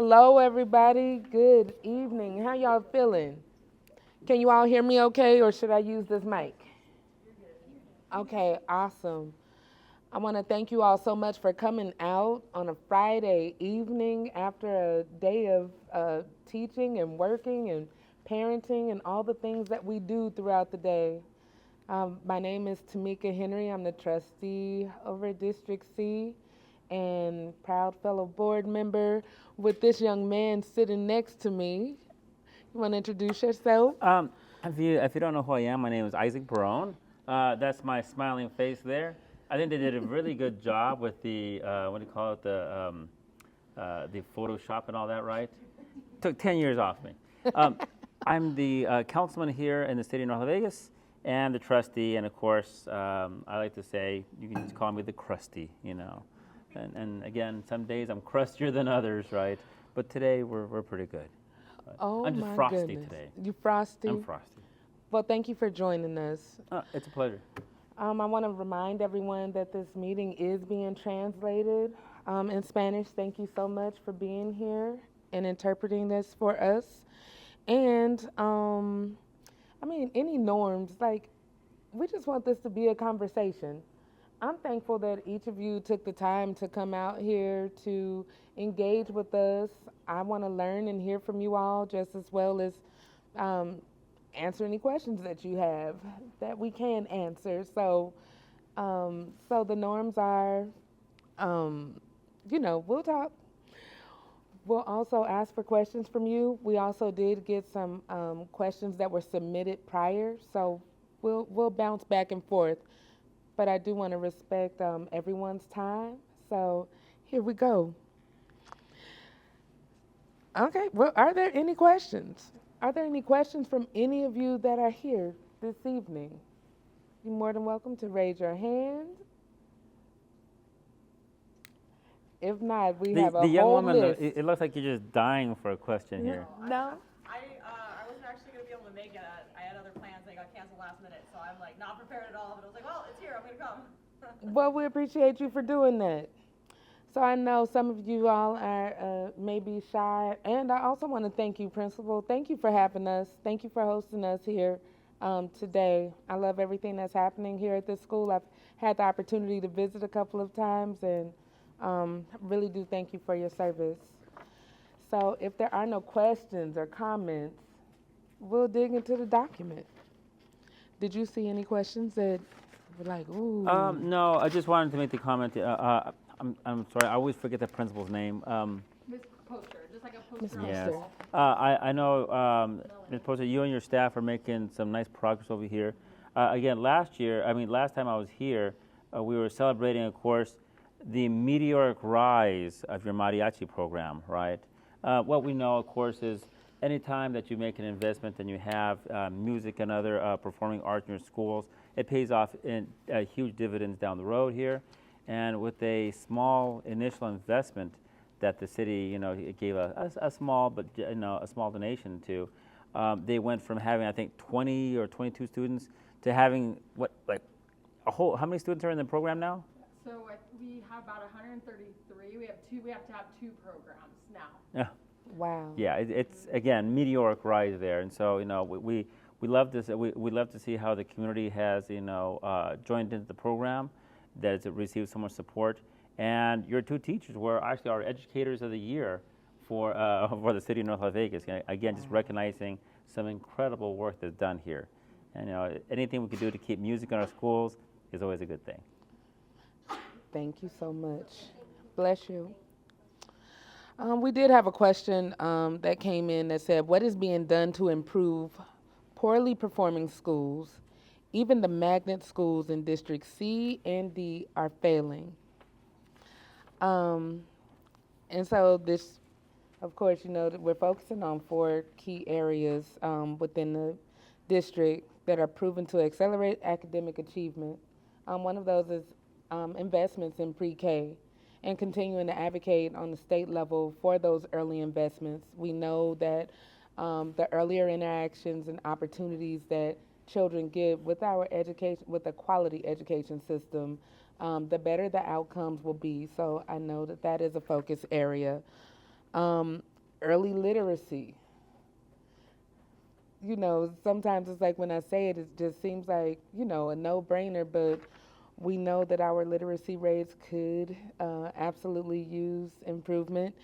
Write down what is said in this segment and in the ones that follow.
Hello, everybody. Good evening. How y'all feeling? Can you all hear me okay, or should I use this mic? Okay, awesome. I want to thank you all so much for coming out on a Friday evening after a day of teaching and working and parenting and all the things that we do throughout the day. My name is Tamika Henry. I'm the trustee over District C and proud fellow board member with this young man sitting next to me. You want to introduce yourself? If you don't know who I am, my name is Isaac Barone. That's my smiling face there. I think they did a really good job with the what do you call it, the Photoshop and all that, right? Took 10 years off me. I'm the councilman here in the city of North Vegas and the trustee, and of course, I like to say you can just call me the crusty, you know. And again, some days I'm crustier than others, right? But today we're pretty good. Oh, I'm just my frosty goodness. today. You frosty? I'm frosty. Well, thank you for joining us. It's a pleasure. I want to remind everyone that this meeting is being translated in Spanish. Thank you so much for being here and interpreting this for us. And any norms, like, we just want this to be a conversation. I'm thankful that each of you took the time to come out here to engage with us. I want to learn and hear from you all just as well as answer any questions that you have that we can answer. So the norms are, we'll talk. We'll also ask for questions from you. We also did get some questions that were submitted prior, so we'll bounce back and forth. But I do want to respect everyone's time. So here we go. Okay, well, are there any questions? Are there any questions from any of you that are here this evening? You're more than welcome to raise your hand. If not, we have a The young whole woman, list. it looks like you're just dying for a question here. No? I wasn't actually going to be able to make it. I had other plans. They got canceled last minute, so I'm like not prepared at all. But I was like, well, it's here. I'm going to come. Well, we appreciate you for doing that. So I know some of you all are maybe shy, and I also want to thank you, Principal. Thank you for having us. Thank you for hosting us here today. I love everything that's happening here at this school. I've had the opportunity to visit a couple of times, and really do thank you for your service. So if there are no questions or comments, we'll dig into the document. Did you see any questions that were like, ooh? No, I just wanted to make the comment. I'm sorry, I always forget the principal's name. Miss Poster, just like a poster. Miss Yes. Poster. I know, Ms. Poster, you and your staff are making some nice progress over here. Again, last time I was here, we were celebrating, of course, the meteoric rise of your mariachi program, right? What we know, of course, is anytime that you make an investment and you have music and other performing arts in your schools, it pays off in huge dividends down the road here. And with a small initial investment that the city, gave a small, but a small donation to, they went from having, I think, 20 or 22 students to having how many students are in the program now? So we have about 133. We have to have 2 programs now. Yeah. Wow. Yeah, it's again meteoric rise there, and so we love this. We love to see how the community has joined into the program, that it's received so much support, and your 2 teachers were actually our educators of the year for the city of North Las Vegas. Again, just recognizing some incredible work that's done here, and anything we can do to keep music in our schools is always a good thing. Thank you so much. Bless you. We did have a question that came in that said, what is being done to improve poorly performing schools? Even the magnet schools in District C and D are failing. And so this, of course, we're focusing on 4 key areas within the district that are proven to accelerate academic achievement. One of those is investments in pre-K and continuing to advocate on the state level for those early investments. We know that the earlier interactions and opportunities that children get with our education, with a quality education system, the better the outcomes will be. So I know that that is a focus area. Um, Early literacy. Sometimes it's like when I say it, it just seems like, a no brainer, but we know that our literacy rates could absolutely use improvement.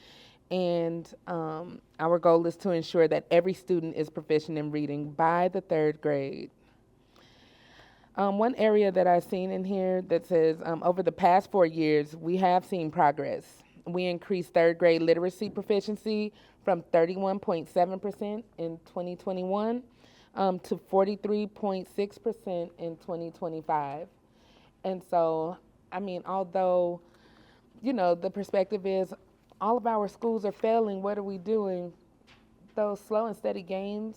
And our goal is to ensure that every student is proficient in reading by the third grade. One area that I've seen in here that says over the past 4 years, we have seen progress. We increased third grade literacy proficiency from 31.7% in 2021 to 43.6% in 2025. And so, I mean, although, the perspective is all of our schools are failing, what are we doing? Those slow and steady gains,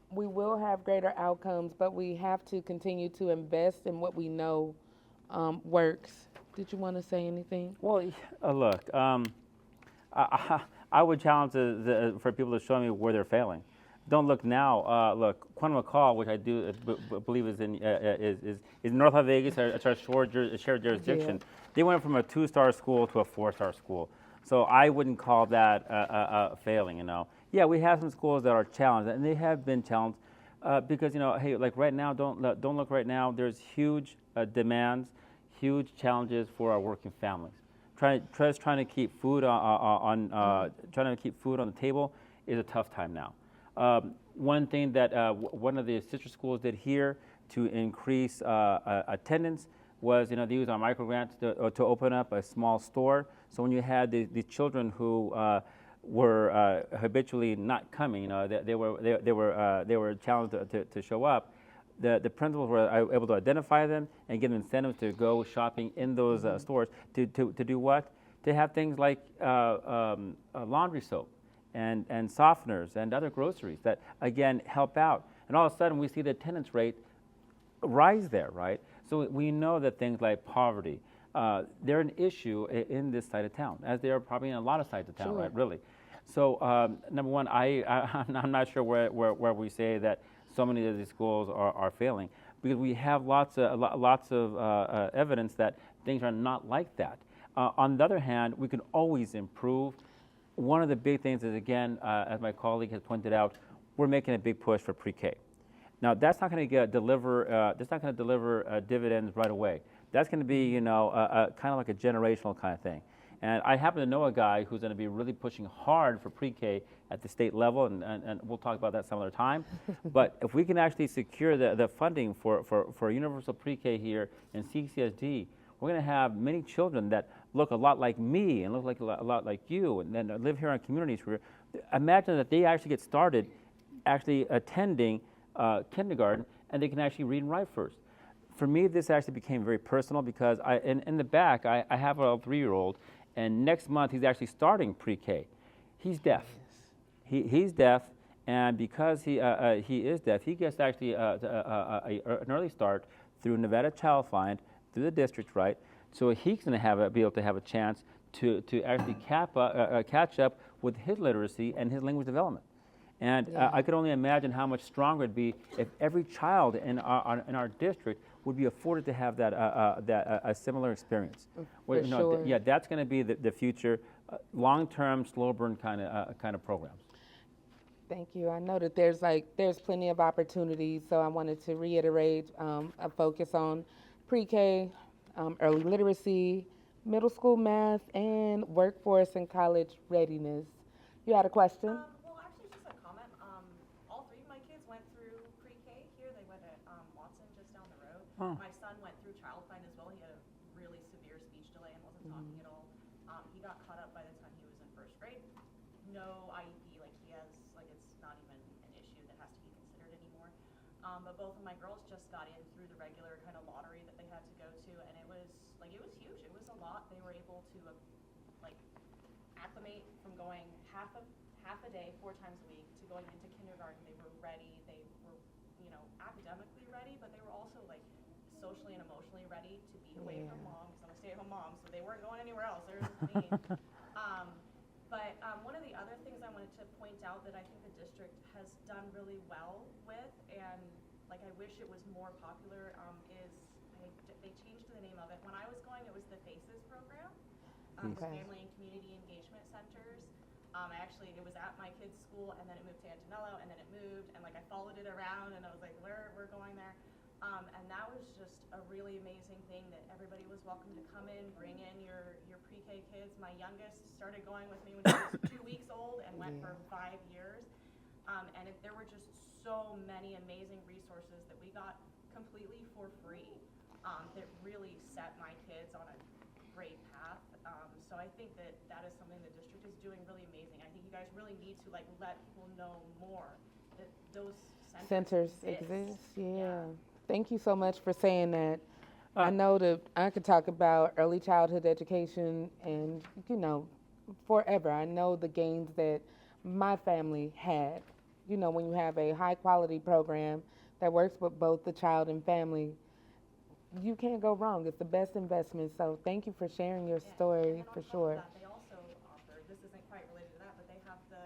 we will have greater outcomes, but we have to continue to invest in what we know works. Did you want to say anything? Well, look, I would challenge for people to show me where they're failing. Don't look now. Look, Quantum McCall, which I do believe is in is North Las Vegas, it's our shared jurisdiction. Yeah. They went from a 2-star school to a 4-star school. So I wouldn't call that failing. Yeah, we have some schools that are challenged, and they have been challenged because hey, like right now, don't look right now. There's huge demands, huge challenges for our working families. Trying to keep food trying to keep food on the table is a tough time now. One thing that one of the sister schools did here to increase attendance was, they used our micro grants to open up a small store. So when you had the children who were habitually not coming, they were challenged to show up. The principals were able to identify them and give them incentives to go shopping in those stores to do what? To have things like laundry soap and softeners and other groceries that, again, help out. And all of a sudden, we see the attendance rate rise there, right? So we know that things like poverty, they're an issue in this side of town, as they are probably in a lot of sides of town, Sure. right, really. So number one, I'm not sure where we say that so many of these schools are failing, because we have lots of evidence that things are not like that. On the other hand, we can always improve. One of the big things is, again, as my colleague has pointed out, we're making a big push for pre-K. Now, that's not going to deliver dividends right away. That's going to be, kind of like a generational kind of thing. And I happen to know a guy who's going to be really pushing hard for pre-K at the state level, and we'll talk about that some other time. But if we can actually secure the funding for universal pre-K here in CCSD, we're going to have many children that look a lot like me and look like a lot like you, and then live here in communities where, imagine that they actually get started actually attending kindergarten, and they can actually read and write first. For me, this actually became very personal because in the back, I have a 3-year-old, and next month he's actually starting pre-K. He's deaf. He's deaf, and because he is deaf, he gets actually an early start through Nevada Child Find, through the district, right? So he's going to be able to have a chance to actually catch up with his literacy and his language development. And I could only imagine how much stronger it'd be if every child in our district would be afforded to have a similar experience. For sure. Yeah, that's going to be the future, long-term, slow burn kind of programs. Thank you. I know that there's plenty of opportunities, so I wanted to reiterate a focus on pre-K, early literacy, middle school math, and workforce and college readiness. You had a question? Well, actually, just a comment. All 3 of my kids went through pre-K here. They went at Watson just down the road. Oh. My son went through Child Find as well. He had a really severe speech delay and wasn't talking at all. He got caught up by the time he was in 1st grade. No IEP, it's not even an issue that has to be considered anymore. But both of my girls just got in through the regular kind of lottery that they had to go to, and it was huge. It was a lot. They were able to acclimate from going half a day, 4 times a week, to going into kindergarten. They were ready. They were, academically ready, but they were also socially and emotionally ready to be away from mom, because I'm a stay-at-home mom, so they weren't going anywhere else. They were with me. But one of the other things I wanted to point out that I think the district has done really well with, and I wish it was more popular, is they changed the name of it. When I was going, it was the FACES program, the Okay. Family and Community Engagement Centers. It was at my kid's school, and then it moved to Antonello, and then it moved, and like I followed it around, and I was like, we're going there. And that was just a really amazing thing that everybody was welcome to come in, bring in your pre-K kids. My youngest started going with me when she was 2 weeks old and went for 5 years. There were just so many amazing resources that we got completely for free that really set my kids on a great path. So I think that is something the district is doing really amazing. I think you guys really need to like let people know more that those centers exist. Yeah. Thank you so much for saying that. I know that I could talk about early childhood education and, forever. I know the gains that my family had. When you have a high quality program that works with both the child and family, you can't go wrong. It's the best investment. So thank you for sharing your story, for sure. That, they also offer, this isn't quite related to that, but they have the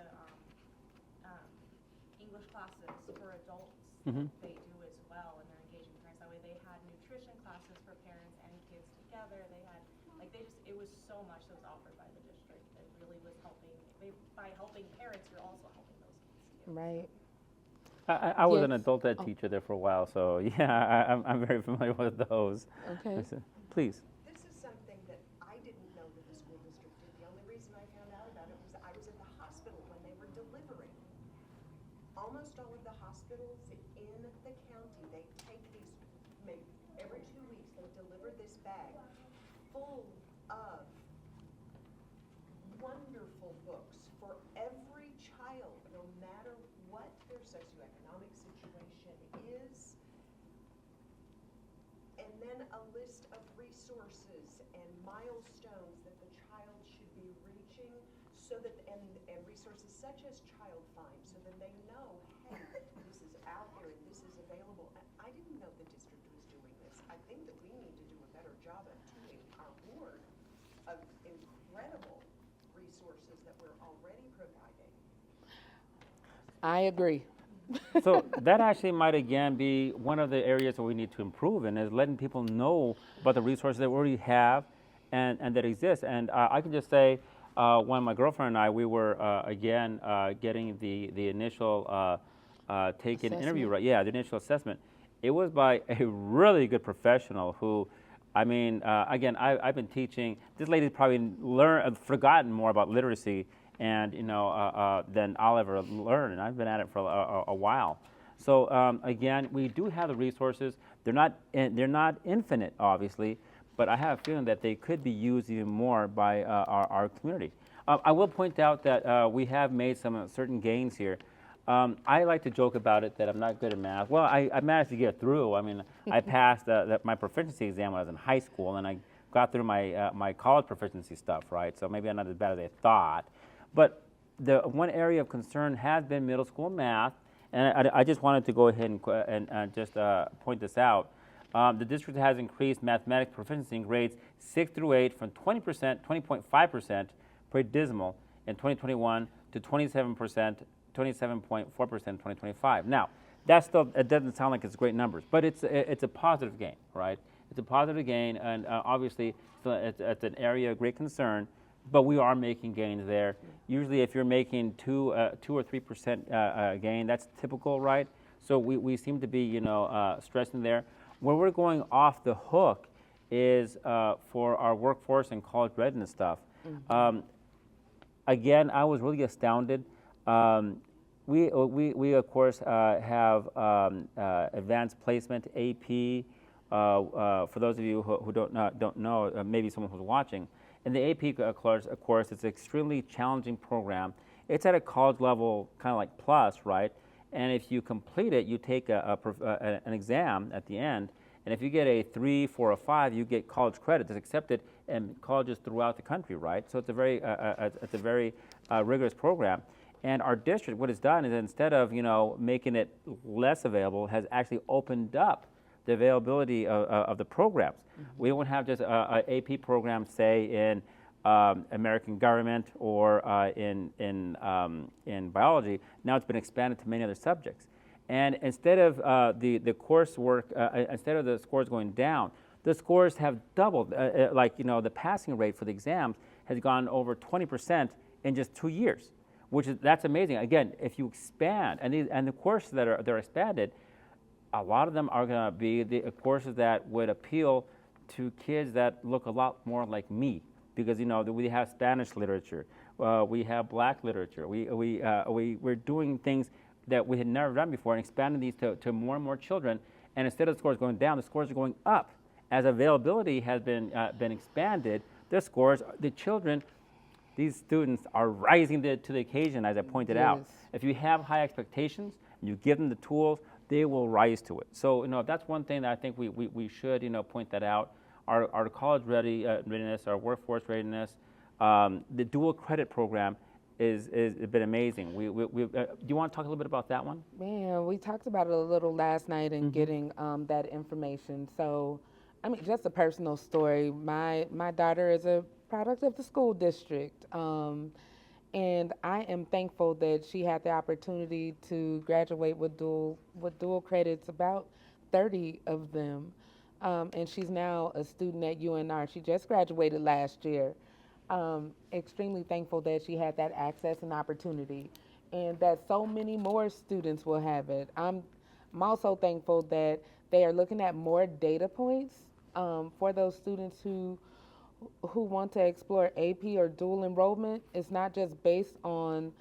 English classes for adults. They do as well, and they're engaging parents that way. They had nutrition classes for parents and kids together. They had, it was so much that was offered by the district that really was helping. By helping parents, you're also helping those kids too. Right. I was an adult ed teacher there for a while, so yeah, I'm very familiar with those. Okay. Please. This is something that I didn't know that the school district did. The only reason I found out about it was I was at the hospital when they were delivering. Almost all of the hospitals in the county, they take these, maybe every 2 weeks, they deliver this bag full of wonderful books for every child, no matter what their socioeconomic situation is, and then a list of resources and milestones that the child should be reaching, so that and resources such as Child Find, so that they know, hey, this is out there and this is available. I didn't know the district was doing this. I think that we need to do a better job of tuning our board of incredible resources that we're already providing. I agree. So that actually might again be one of the areas that we need to improve in, is letting people know about the resources that we already have and that exist. And I can just say, when my girlfriend and I, we were again getting the initial take-in interview, right? Yeah, the initial assessment. It was by a really good professional who, again, I've been teaching. This lady's probably forgotten more about literacy and than I'll ever learn, and I've been at it for a while. So again, we do have the resources. They're not infinite, obviously, but I have a feeling that they could be used even more by our community. I will point out that we have made some certain gains here. I like to joke about it that I'm not good at math. Well, I managed to get through. I passed my proficiency exam when I was in high school, and I got through my college proficiency stuff, right? So maybe I'm not as bad as I thought. But the one area of concern has been middle school math, and I just wanted to go ahead and just point this out. The district has increased mathematics proficiency in grades 6 through 8 from 20.5%, pretty dismal, in 2021 to 27%, 27.4% in 2025. Now, that still, it doesn't sound like it's great numbers, but it's a positive gain, right? It's a positive gain, and obviously it's an area of great concern. But we are making gains there. Usually, if you're making 2 or 3% gain, that's typical, right? So we seem to be, stressing there. Where we're going off the hook is for our workforce and college readiness stuff. Again, I was really astounded. We of course have advanced placement AP. For those of you who don't know, maybe someone who's watching. In the AP course, of course, it's an extremely challenging program. It's at a college level, kind of like plus, right? And if you complete it, you take an exam at the end. And if you get a 3, 4, or 5, you get college credit. It's accepted in colleges throughout the country, right? So it's a very rigorous program. And our district, what it's done is instead of making it less available, has actually opened up the availability of the programs. We won't have just an AP program, say, in American government or in biology. Now it's been expanded to many other subjects. And instead of the coursework, instead of the scores going down, the scores have doubled. The passing rate for the exams has gone over 20% in just 2 years. that's amazing. Again, if you expand, and the courses that are expanded, a lot of them are going to be the courses that would appeal to kids that look a lot more like me, because we have Spanish literature, we have Black literature, we're doing things that we had never done before, and expanding these to more and more children. And instead of the scores going down, the scores are going up. As availability has been expanded, the children, these students are rising to the occasion, as I pointed out. If you have high expectations, and you give them the tools, they will rise to it. So that's one thing that I think we should point that out. Our college readiness, our workforce readiness, the dual credit program is been amazing. Do you want to talk a little bit about that one? Man, we talked about it a little last night and getting that information. So, I mean, just a personal story. My daughter is a product of the school district, and I am thankful that she had the opportunity to graduate with dual credits, about 30 of them, and she's now a student at UNR. She just graduated last year. Extremely thankful that she had that access and opportunity, and that so many more students will have it. I'm also thankful that they are looking at more data points for those students who want to explore AP or dual enrollment. It's not just based on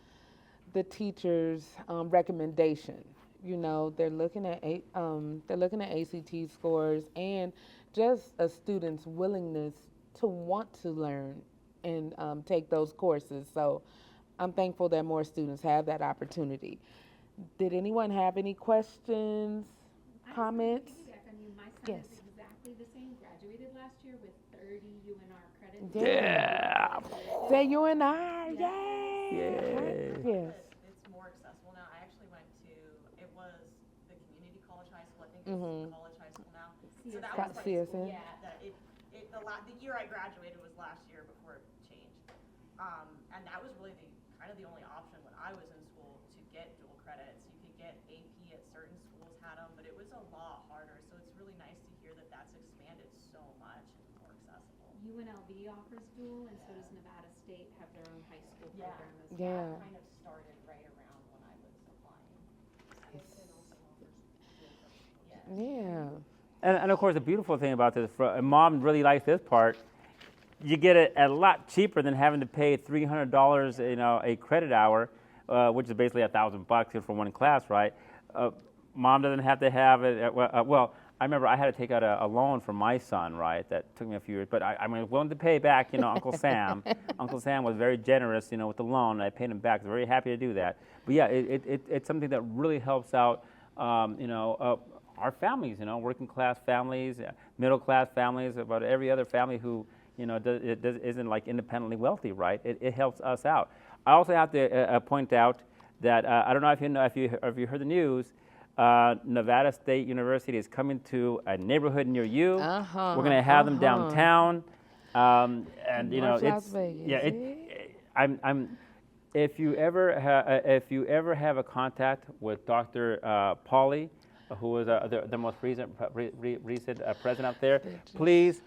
the teacher's recommendation. They're looking at ACT scores and just a student's willingness to want to learn and take those courses. So I'm thankful that more students have that opportunity. Did anyone have any questions, comments? My son Yes. is exactly the same, graduated last year with 30 UNR credits. Yeah. Say UNR, yay! Yay. Yes. It's more accessible now. I actually went to, it was the community college high school, I think it's college high school now. So that was like, CSN. yeah, the year I graduated was last year before it changed. And that was really kind of the only option when I was in school to get dual credits. You could get AP at certain schools had them, but it was a lot harder. So it's really nice to hear that that's expanded so much and more accessible. UNLV offers dual, and so does Nevada State have their own high school Yeah. program as well. Yeah. Kind of started right around when I was applying. Yeah. And of course, the beautiful thing about this, Mom really likes this part. You get it a lot cheaper than having to pay $300, a credit hour, which is basically $1,000 for one class, right? Mom doesn't have to have it. Well, I remember I had to take out a loan for my son, right? That took me a few years, but I'm willing to pay back, Uncle Sam. Uncle Sam was very generous, with the loan. I paid him back. I was very happy to do that. But yeah, it's something that really helps out, our families, working class families, middle class families, about every other family who, isn't like independently wealthy, right? It helps us out. I also have to point out that I don't know if you heard the news. Nevada State University is coming to a neighborhood near you. We're going to have them downtown, and North Las it's Vegas, if you ever have a contact with Dr. Pauly, who was the most recent president up there, please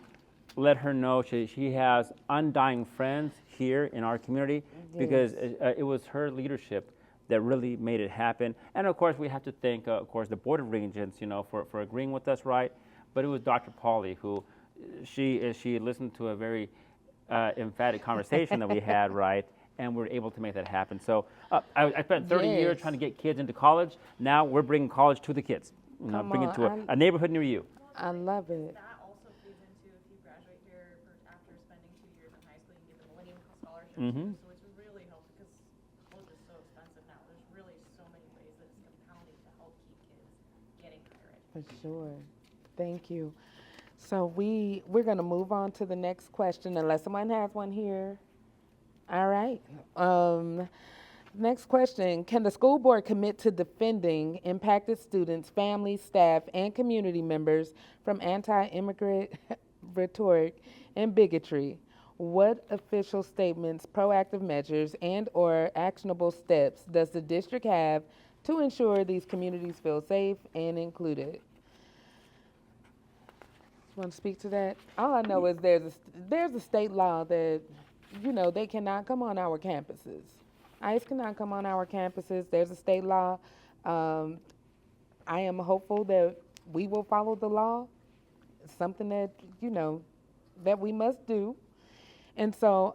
let her know she has undying friends here in our community, because it was her leadership that really made it happen. And of course, we have to thank, of course, the Board of Regents, for agreeing with us, right? But it was Dr. Pauly who, she listened to a very emphatic conversation that we had, right? And we were able to make that happen. So I spent 30 years trying to get kids into college. Now we're bringing college to the kids, bringing it to a neighborhood near you. I love it. That also feeds into, if you graduate here after spending 2 years in high school, you can get the Millennium Scholarship. So it's really helpful because college is so expensive now. There's really so many ways that it's compounding to help keep kids getting higher education. For sure. Thank you. So we're going to move on to the next question, unless someone has one here. All right. Next question. Can the school board commit to defending impacted students, families, staff, and community members from anti-immigrant rhetoric and bigotry? What official statements, proactive measures, and/or actionable steps does the district have to ensure these communities feel safe and included? Want to speak to that? All I know is there's a state law that, they cannot come on our campuses. ICE cannot come on our campuses. There's a state law. Um, I am hopeful that we will follow the law. It's something that, you know, that we must do. And so,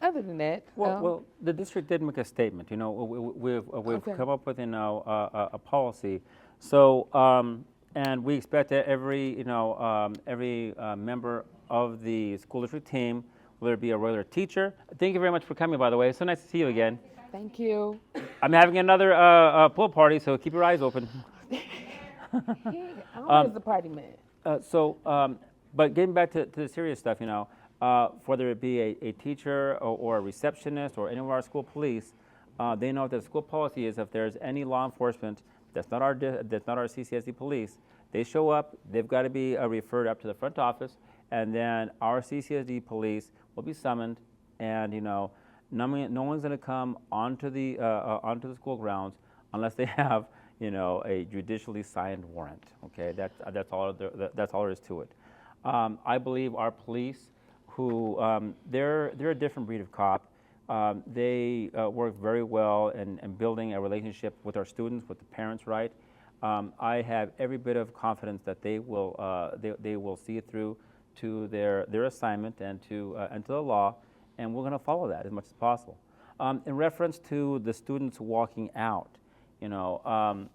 other than that, Well, the district did make a statement. You know, we've Okay. come up with, you know, a policy. So, and we expect that every, you know, every member of the school district team, whether it be a regular teacher. Thank you very much for coming, by the way. It's so nice to see you again. thank you. I'm having another pool party, so keep your eyes open. Always the party man. But getting back to the serious stuff, you know, whether it be a teacher or a receptionist or any of our school police, they know that the school policy is if there's any law enforcement that's not our CCSD police, they show up, they've got to be referred up to the front office, and then our CCSD police will be summoned, and, you know, no one's going to come onto the school grounds unless they have, you know, a judicially signed warrant. Okay, that's all there is to it. I believe our police, who they're a different breed of cop. They work very well in building a relationship with our students, with the parents, right? I have every bit of confidence that they will see it through to their assignment and to the law, and we're going to follow that as much as possible. In reference to the students walking out, you know,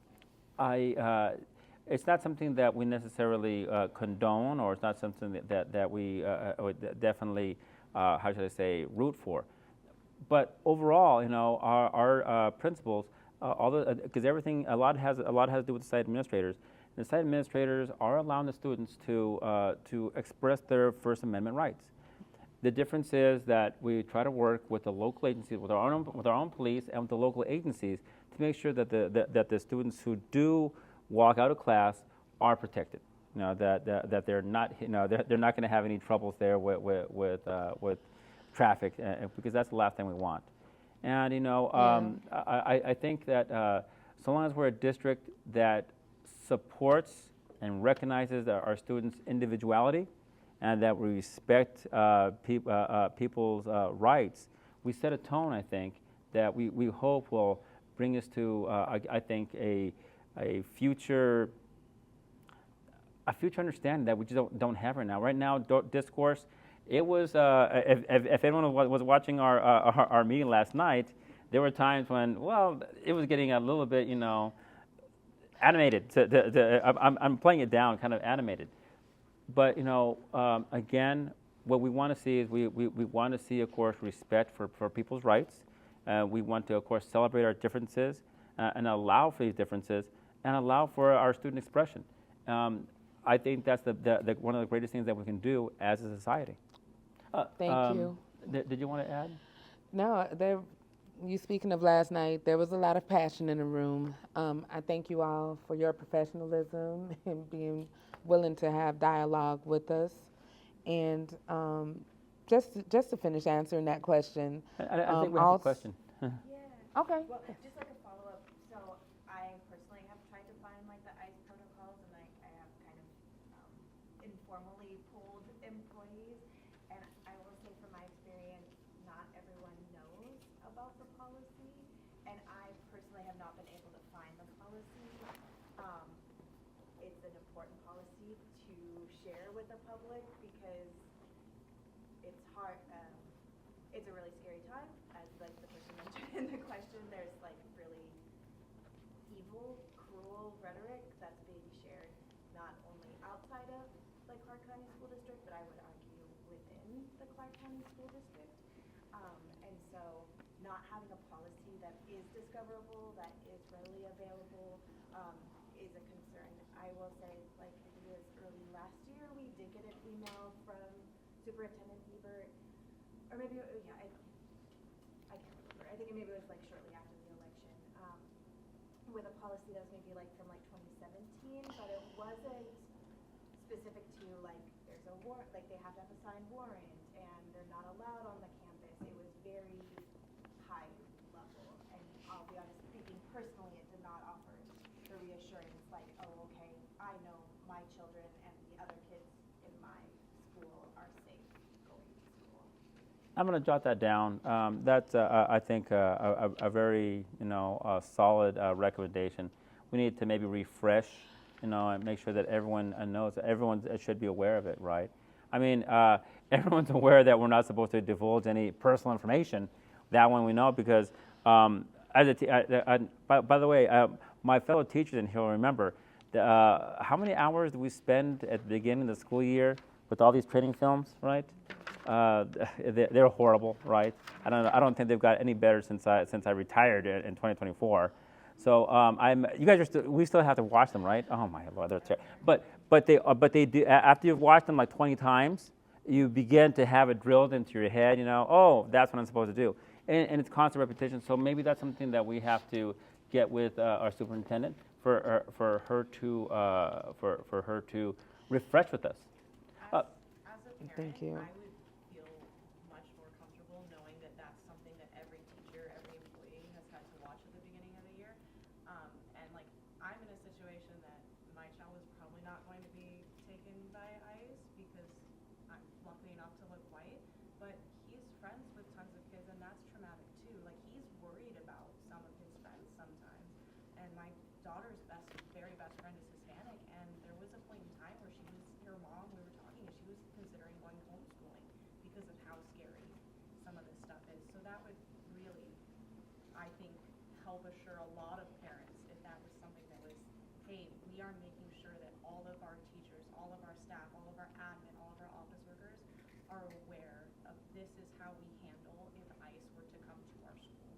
it's not something that we necessarily condone, or it's not something that we would definitely, how should I say, root for. But overall, you know, our principals, because a lot has to do with the site administrators. The site administrators are allowing the students to express their First Amendment rights. The difference is that we try to work with the local agencies, with our own police, and with the local agencies to make sure that the students who do walk out of class are protected. You know, that they're not, you know, they're not going to have any troubles there with traffic, because that's the last thing we want. And, you know, I think that so long as we're a district that supports and recognizes our students' individuality, and that we respect people's rights, we set a tone, I think, that we hope will bring us to, I think, a future understanding that we just don't have right now. Right now, discourse. It was if anyone was watching our meeting last night, there were times when, well, it was getting a little bit, you know, animated. I'm playing it down, kind of animated. But, you know, again, what we want to see is we want to see, of course, respect for people's rights. We want to, of course, celebrate our differences and allow for these differences and allow for our student expression. I think that's one of the greatest things that we can do as a society. Thank you. Did you want to add? No, you speaking of last night, there was a lot of passion in the room. I thank you all for your professionalism and being willing to have dialogue with us. And just to finish answering that question. I think we have a question. Yeah. Okay. Well, just like a follow-up, so I personally have tried to find like the ICE protocols, and I have kind of informally polled employees, and I will say from my experience, not everyone knows about the policy, and I personally have not been able to find the policy. It's an important policy to share with the public because it's hard. It's a really scary time, as like the person mentioned in the question. There's like really evil, cruel rhetoric that's being shared not only outside of like Clark County School District, but I would argue within the Clark County School District. And so not having a policy that is discoverable, that is readily available, is a concern. I will say, like, I think it was early last year, we did get an email from Superintendent Ebert, or maybe, yeah, I can't remember. I think maybe it was like shortly after the election, with a policy that was maybe like from like 2017, but it wasn't specific to like there's a warrant, like they have to have a signed warrant, and they're not allowed on the campus. It was very high level, and I'll be honest, speaking personally, it did not offer the reassurance like, oh, okay, I know my children and the other kids in my school are safe going to school. I'm going to jot that down. That's, I think, a very, solid recommendation. We need to maybe refresh, and make sure that everyone knows, that everyone should be aware of it, right? I mean, everyone's aware that we're not supposed to divulge any personal information. That one we know because, as by the way, my fellow teachers in here will remember, how many hours do we spend at the beginning of the school year with all these training films, right? They're horrible, right? I don't think they've got any better since I retired in 2024. So you guys we still have to watch them, right? Oh my Lord, they're terrible. But they do, after you've watched them like 20 times, you begin to have it drilled into your head. Oh, that's what I'm supposed to do, and it's constant repetition. So maybe that's something that we have to get with our superintendent for her to refresh with us. As a Thank parent, you. I would feel much more comfortable knowing that that's something that every teacher, every employee has had to watch at the beginning of the year. And like, I'm in a situation that my child is probably not going to be taken by ICE because I'm lucky enough to look white, but he's friends with tons of kids, and that's traumatic too. Like, he's worried about some of his friends sometimes. And my daughter's very best friend is Hispanic, and there was a point in time where her mom, we were talking, and she was considering going homeschooling because of how scary some of this stuff is. So that would really, I think, help assure a lot of parents if that was something that was, hey, we are making sure that all of our teachers, all of our staff, all of our admin, all of our office workers are aware of this is how we handle if ICE were to come to our school.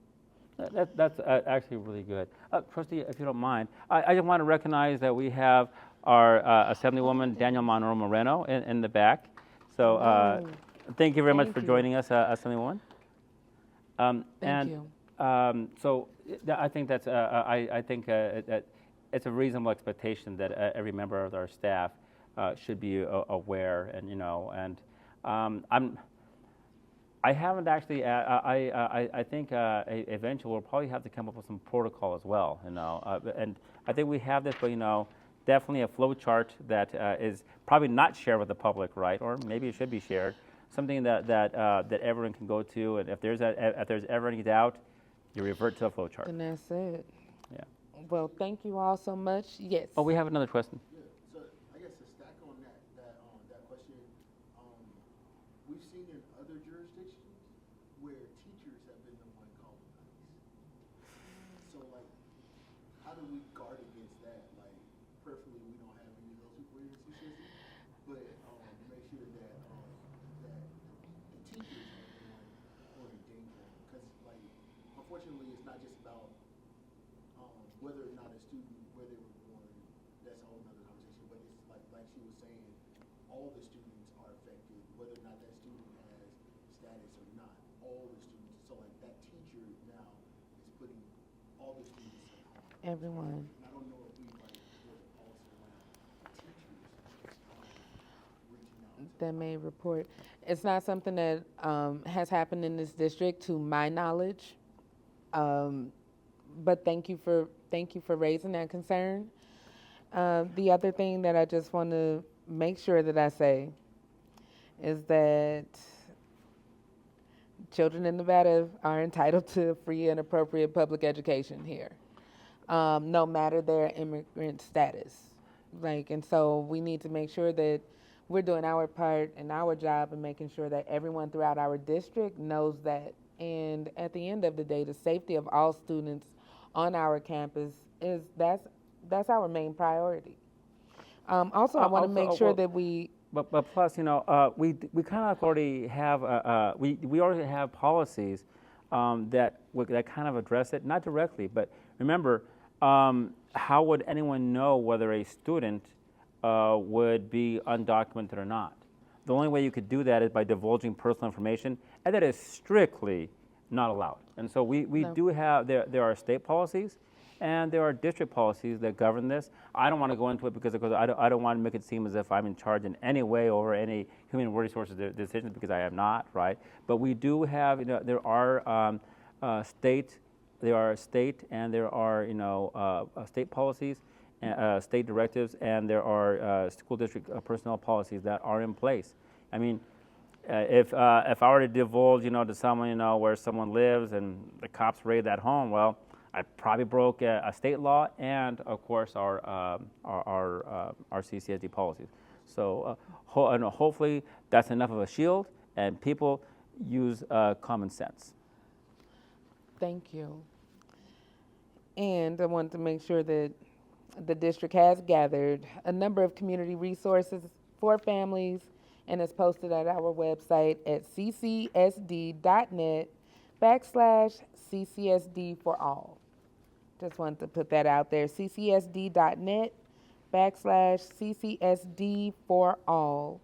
That's actually really good. Trustee, if you don't mind, I just want to recognize that we have our Assemblywoman Daniel Monroe Moreno in the back. So thank you very much Thank for you. joining us, Assemblywoman. Thank you. So I think that's it's a reasonable expectation that every member of our staff should be aware, and I haven't actually. I think eventually we'll probably have to come up with some protocol as well. And I think we have this, but definitely a flow chart that is probably not shared with the public, right? Or maybe it should be shared. Something that everyone can go to, and if there's ever any doubt, you revert to the flow chart. And that's it. Yeah. Well, thank you all so much. Yes. Oh, we have another question. Yeah, so I guess to stack on that question, we've seen in other jurisdictions where teachers have been the one calling ICE. So like, how do we guard against that? Like, preferably we don't have any of those people here in CCSD, but make sure that the teachers are the one in danger. Because like, unfortunately, it's not just about whether or not a student, where they were born, that's a whole nother conversation, but it's like she was saying, all the students are affected, whether or not that student has status or not, all the students. So like that teacher now is putting all the students at harm. Everyone. And I don't know if we like there's a policy around teachers reaching out to That may report. It's not something that has happened in this district, to my knowledge. But thank you for raising that concern. The other thing that I just want to make sure that I say is that children in Nevada are entitled to free and appropriate public education here, no matter their immigrant status. And so we need to make sure that we're doing our part and our job and making sure that everyone throughout our district knows that. And at the end of the day, the safety of all students on our campus that's our main priority. Also, I want to make sure that we. But plus, we kind of already have we already have policies that kind of address it, not directly, but remember, how would anyone know whether a student would be undocumented or not? The only way you could do that is by divulging personal information, and that is strictly not allowed. And so we No. do have, there are state policies and there are district policies that govern this. I don't want to go into it because I don't want to make it seem as if I'm in charge in any way over any human resources decisions, because I am not, right? But we do have, there are state and there are state policies, state directives, and there are school district personnel policies that are in place. I mean, if I were to divulge, to someone, where someone lives and the cops raid that home, well, I probably broke a state law and, of course, our CCSD policies. So and hopefully that's enough of a shield, and people use common sense. Thank you. And I wanted to make sure that the district has gathered a number of community resources for families and is posted at our website at ccsd.net/CCSD for all. Just wanted to put that out there, ccsd.net/CCSD for all.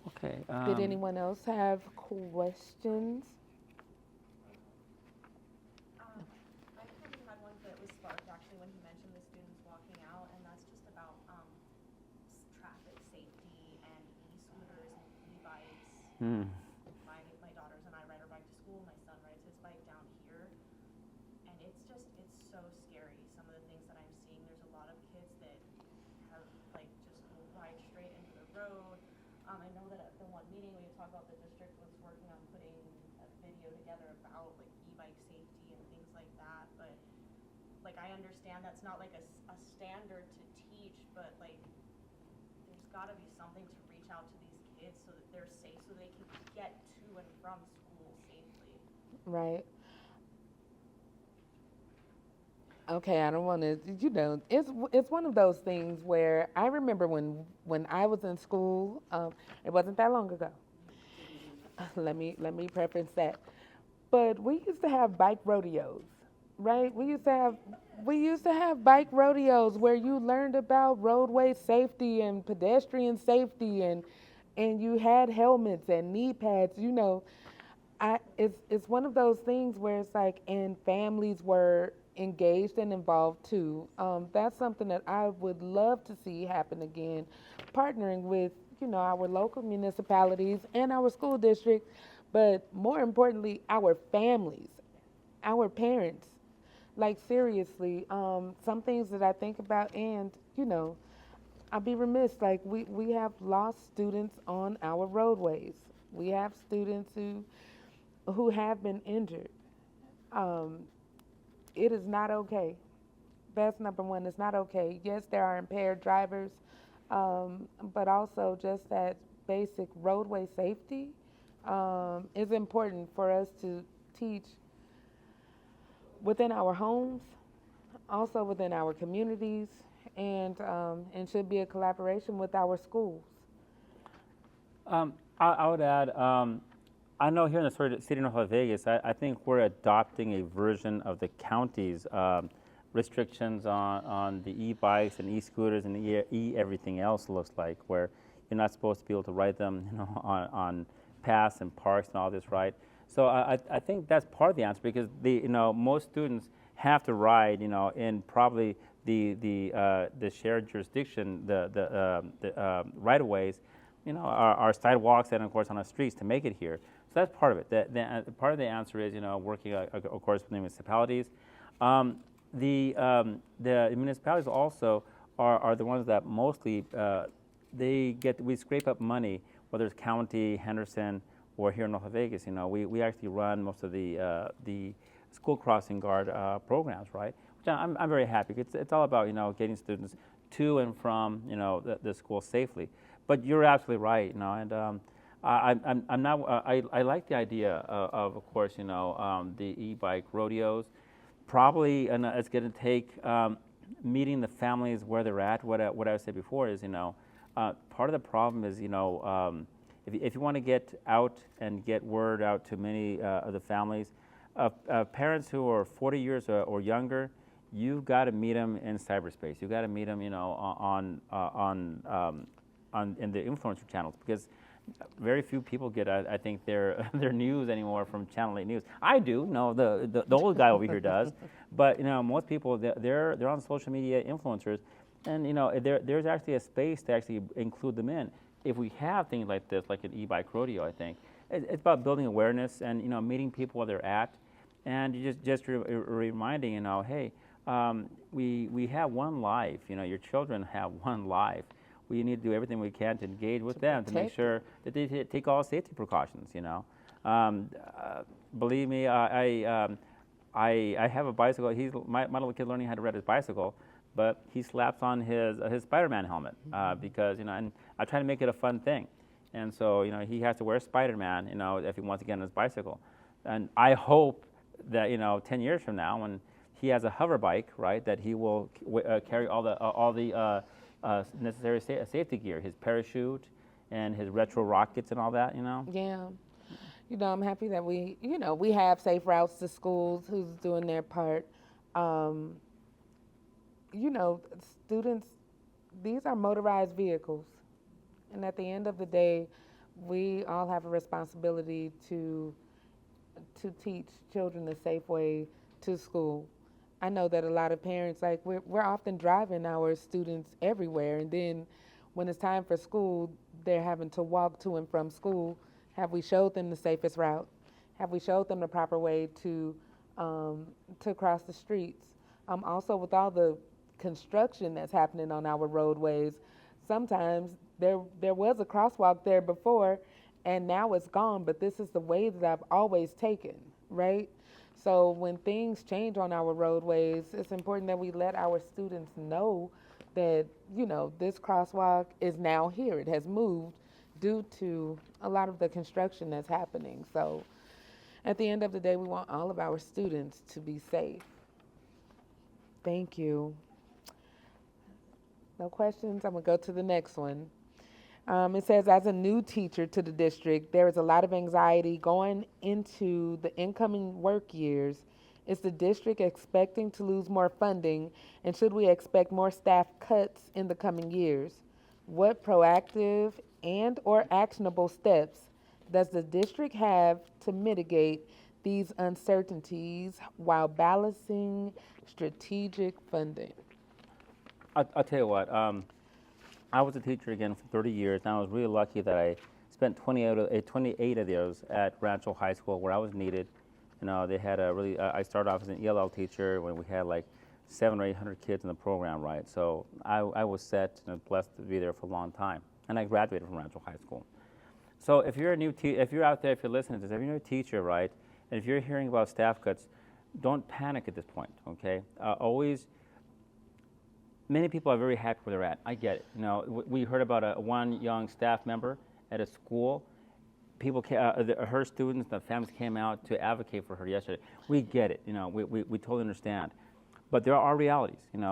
Okay. Did anyone else have questions? I kind of had one that was sparked actually when he mentioned the students walking out, and that's just about traffic safety and e-scooters and e-bikes. My daughters and I ride our bike to school. My son rides his bike down here, and it's so scary. Some of the things that I'm seeing. There's a lot of kids that have just will ride straight into the road. I know that at the one meeting we had talked about the district was working on putting a video together about e-bike safety and things like that, but I understand that's not a standard to teach, but there's got to be something to reach out to these kids so that they're safe, so they can get to and from school safely. Right. Okay, I don't want to, it's one of those things where I remember when I was in school, it wasn't that long ago. Let me preference that. But we used to have bike rodeos, right? We used to have bike rodeos where you learned about roadway safety and pedestrian safety, and you had helmets and knee pads. It's one of those things where it's and families were engaged and involved too. That's something that I would love to see happen again, partnering with our local municipalities and our school district, but more importantly, our families, our parents. Seriously, some things that I think about, and I'll be remiss, we have lost students on our roadways. We have students who have been injured. It is not okay. That's number one. It's not okay. Yes, there are impaired drivers, but also just that basic roadway safety is important for us to teach within our homes, also within our communities, and should be a collaboration with our schools. I would add, I know here in the city of Las Vegas, I think we're adopting a version of the county's restrictions on the e-bikes and e-scooters and everything else looks like, where you're not supposed to be able to ride them, on paths and parks and all this, right? So I think that's part of the answer, because most students have to ride, in probably the shared jurisdiction, the right-of-ways, our sidewalks and of course on our streets to make it here. So that's part of it. The part of the answer is, working, of course, with the municipalities. The municipalities also are the ones that mostly we scrape up money, whether it's county, Henderson, or here in Las Vegas. We actually run most of the school crossing guard programs, right? Which I'm very happy. It's all about getting students to and from the school safely. But you're absolutely right, and I'm not. I like the idea of course, the e-bike rodeos. Probably, and it's going to take meeting the families where they're at. What I said before is, part of the problem is, if you want to get out and get word out to many of the families, parents who are 40 years or younger, you've got to meet them in cyberspace. You've got to meet them, in the influencer channels, because very few people get, I think, their news anymore from Channel 8 News. I do. No, the old guy over here does. But most people, they're on social media influencers, and there's actually a space to actually include them in. If we have things like this, like an e-bike rodeo, I think it's about building awareness and meeting people where they're at, and just reminding hey, we have one life. Your children have one life. we need to do everything we can to engage with To them to make protect sure that they take all safety precautions. Believe me, I have a bicycle. My little kid learning how to ride his bicycle, but he slaps on his Spider-Man helmet because and I try to make it a fun thing, and so he has to wear Spider-Man if he wants to get on his bicycle, and I hope that 10 years from now when he has a hover bike, right, that he will carry all the necessary safety gear, his parachute and his retro rockets and all that. Yeah. I'm happy that we have safe routes to schools who's doing their part. Um, Students, these are motorized vehicles. And at the end of the day, we all have a responsibility to teach children a safe way to school. I know that a lot of parents, like, we're often driving our students everywhere, and then when it's time for school, they're having to walk to and from school. Have we showed them the safest route? Have we showed them the proper way to cross the streets? Also, with all the construction that's happening on our roadways, sometimes there was a crosswalk there before, and now it's gone, but this is the way that I've always taken, right? So when things change on our roadways, it's important that we let our students know that, this crosswalk is now here. It has moved due to a lot of the construction that's happening. So at the end of the day, we want all of our students to be safe. Thank you. No questions? I'm going to go to the next one. It says, as a new teacher to the district, there is a lot of anxiety going into the incoming work years. Is the district expecting to lose more funding, and should we expect more staff cuts in the coming years? What proactive and or actionable steps does the district have to mitigate these uncertainties while balancing strategic funding? I'll tell you what. I was a teacher again for 30 years, and I was really lucky that I spent 28 of those at Rancho High School where I was needed. They had I started off as an ELL teacher when we had like 700 or 800 kids in the program, right? So I was set and blessed to be there for a long time, and I graduated from Rancho High School. So if you're a new if you're out there, if you're listening to this, if you're a new teacher, right, and if you're hearing about staff cuts, don't panic at this point, okay? Many people are very happy where they're at. I get it. We heard about one young staff member at a school. Her students, the families came out to advocate for her yesterday. We get it. We totally understand. But there are realities. We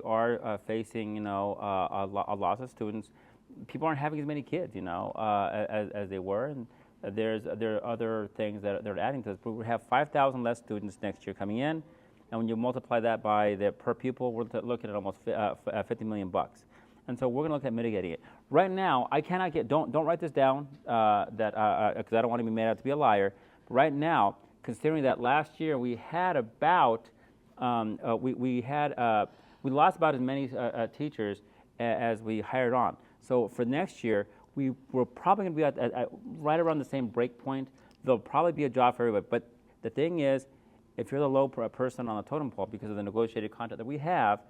are facing a loss of students. People aren't having as many kids as they were, and there are other things that they're adding to this. But we have 5,000 less students next year coming in. And when you multiply that by the per pupil, we're looking at almost $50 million. And so we're going to look at mitigating it. Right now, I cannot don't write this down because I don't want to be made out to be a liar. But right now, considering that last year we had about we lost about as many teachers as we hired on. So for next year, we're probably going to be at right around the same break point. There'll probably be a job for everybody. But the thing is, if you're the low person on the totem pole because of the negotiated contract that we have,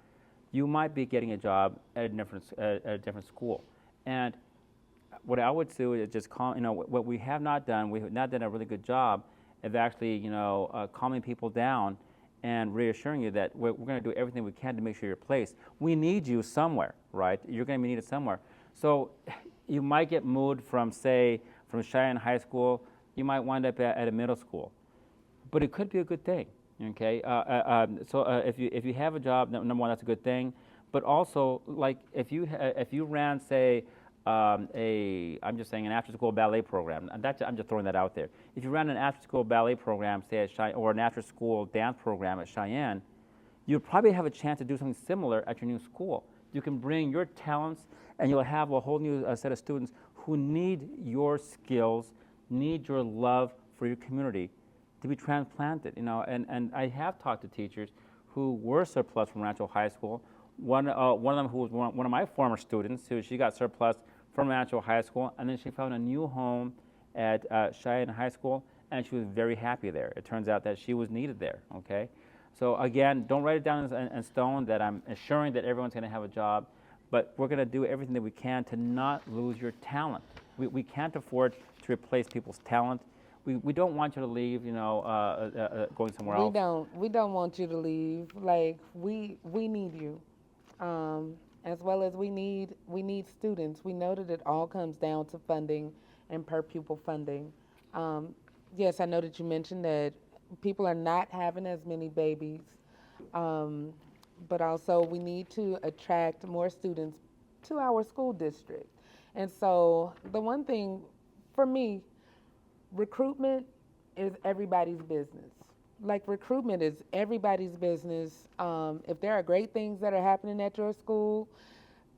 you might be getting a job at a different school. And what I would do is just what we have not done. We have not done a really good job of actually calming people down and reassuring you that we're going to do everything we can to make sure you're placed. We need you somewhere, right? You're going to be needed somewhere. So you might get moved from Cheyenne High School. You might wind up at a middle school. But it could be a good thing, okay? If you have a job, number one, that's a good thing. But also, like if you ran, say, I'm just saying an after-school ballet program. I'm just throwing that out there. If you ran an after-school ballet program, say at Cheyenne, or an after-school dance program at Cheyenne, you'd probably have a chance to do something similar at your new school. You can bring your talents, and you'll have a whole new set of students who need your skills, need your love for your community to be transplanted, and I have talked to teachers who were surplus from Rancho High School. One of them who was one of my former students, she got surplus from Rancho High School, and then she found a new home at Cheyenne High School, and she was very happy there. It turns out that she was needed there, okay? So again, don't write it down in stone that I'm assuring that everyone's going to have a job, but we're going to do everything that we can to not lose your talent. We can't afford to replace people's talent. We don't want you to leave, going somewhere else. We don't want you to leave. Like we need you, as well as we need students. We know that it all comes down to funding and per pupil funding. Yes, I know that you mentioned that people are not having as many babies, but also we need to attract more students to our school district. And so the one thing for me, recruitment is everybody's business. Like recruitment is everybody's business. If there are great things that are happening at your school,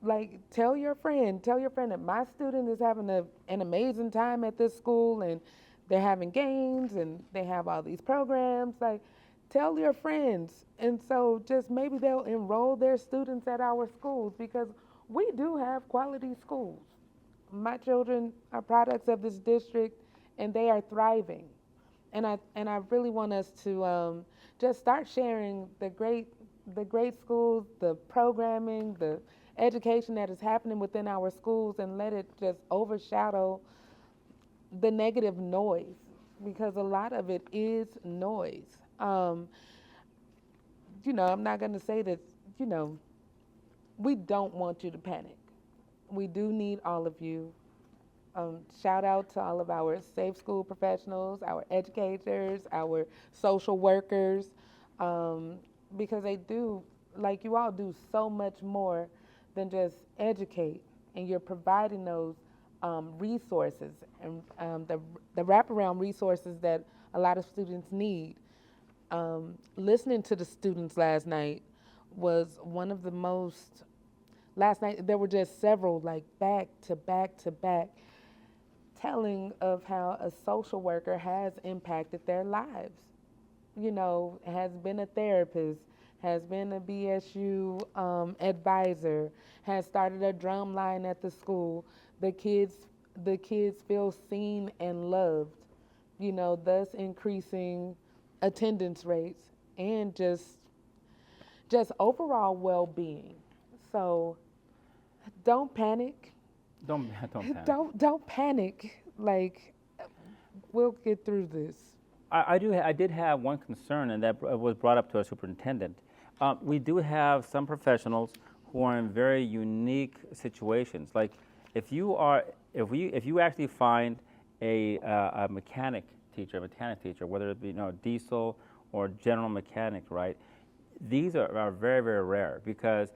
like tell your friend that my student is having an amazing time at this school and they're having games and they have all these programs. Like tell your friends. And so just maybe they'll enroll their students at our schools because we do have quality schools. My children are products of this district and they are thriving. And I really want us to just start sharing the great schools, the programming, the education that is happening within our schools, and let it just overshadow the negative noise, because a lot of it is noise. I'm not going to say that, we don't want you to panic. We do need all of you. Shout out to all of our safe school professionals, our educators, our social workers, because they do, like you all do so much more than just educate, and you're providing those resources and the wraparound resources that a lot of students need. Listening to the students last night was one of the most. Last night there were just several, like back to back to back, telling of how a social worker has impacted their lives. Has been a therapist, has been a BSU advisor, has started a drum line at the school. The kids feel seen and loved, thus increasing attendance rates and just overall well-being. So don't panic. Don't panic. Don't panic. Like, we'll get through this. I did have one concern, and that was brought up to our superintendent. We do have some professionals who are in very unique situations. Like, if you actually find a mechanic teacher, whether it be diesel or general mechanic, right? These are very, very rare because.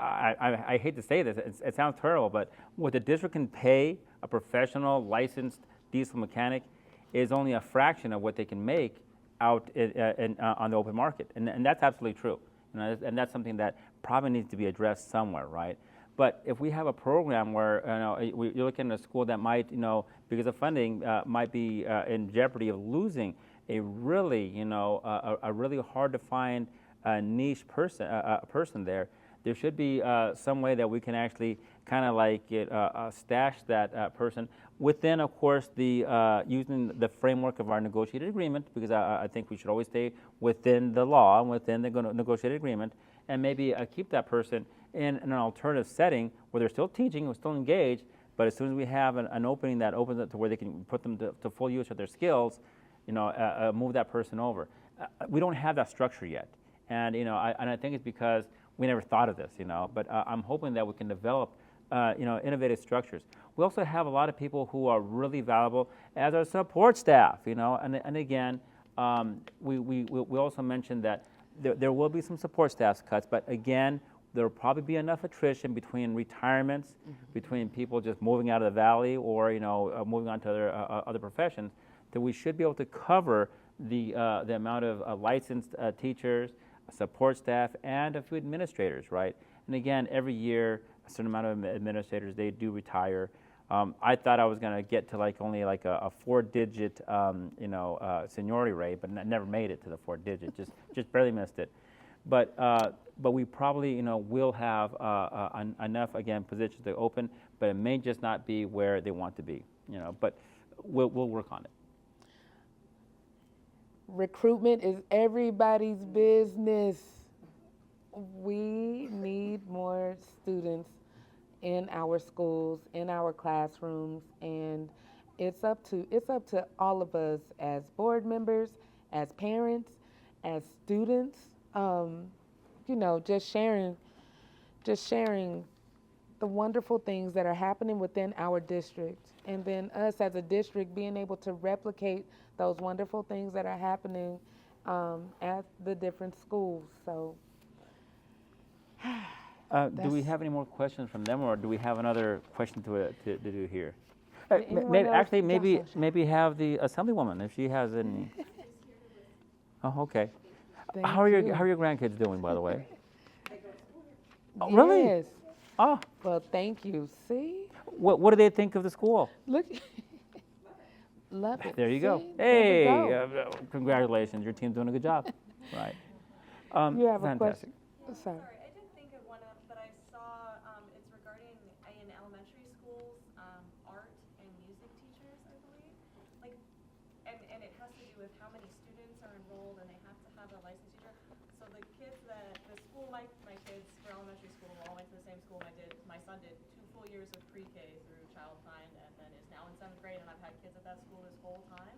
I hate to say this, it sounds terrible, but what the district can pay a professional licensed diesel mechanic is only a fraction of what they can make out on the open market, and that's absolutely true. And that's something that probably needs to be addressed somewhere, right? But if we have a program where you're looking at a school that might, because of funding, might be in jeopardy of losing a really, a really hard to find niche person there should be some way that we can actually kind of like stash that person within, of course, the using the framework of our negotiated agreement, because I think we should always stay within the law and within the negotiated agreement, and maybe keep that person in an alternative setting where they're still teaching, we're still engaged, but as soon as we have an opening that opens it to where they can put them to full use of their skills, move that person over. We don't have that structure yet, and I think it's because we never thought of this, but I'm hoping that we can develop, innovative structures. We also have a lot of people who are really valuable as our support staff, and again, we also mentioned that there will be some support staff cuts, but again, there will probably be enough attrition between retirements, between people just moving out of the valley or, moving on to other professions, that we should be able to cover the amount of licensed teachers, support staff, and a few administrators, right? And again, every year, a certain amount of administrators, they do retire. I thought I was going to get to only a 4-digit, seniority rate, but never made it to the 4-digit, just barely missed it. But we probably, will have enough, again, positions to open, but it may just not be where they want to be, but we'll work on it. Recruitment is everybody's business. we need more students in our schools, in our classrooms, and it's up to all of us as board members, as parents, as students. Just sharing the wonderful things that are happening within our district, and then us as a district being able to replicate those wonderful things that are happening at the different schools. So, Do we that's- have any more questions from them, or do we have another question to do here? Did anyone Maybe, else- actually, Yes, Sasha. maybe have the assemblywoman if she has any. Oh, okay. Thank How are you. your grandkids doing, by the way? Oh, really? Yes. Oh, Well, thank you. See? what do they think of the school? Look. Love it. There you go. See? There we Hey, go. congratulations, your team's doing a good job. Right. You have a Fantastic. question? Sorry. Sorry, I did think of one that I saw, it's regarding in elementary schools, art and music teachers, I believe. Like, and it has to do with how many students are enrolled and they have to have a licensed teacher. So the school, my kids for elementary school all went to the same school my son did 2 full years of pre-K through Child Find and then is now in 7th grade, and I've had kids at that school this whole time.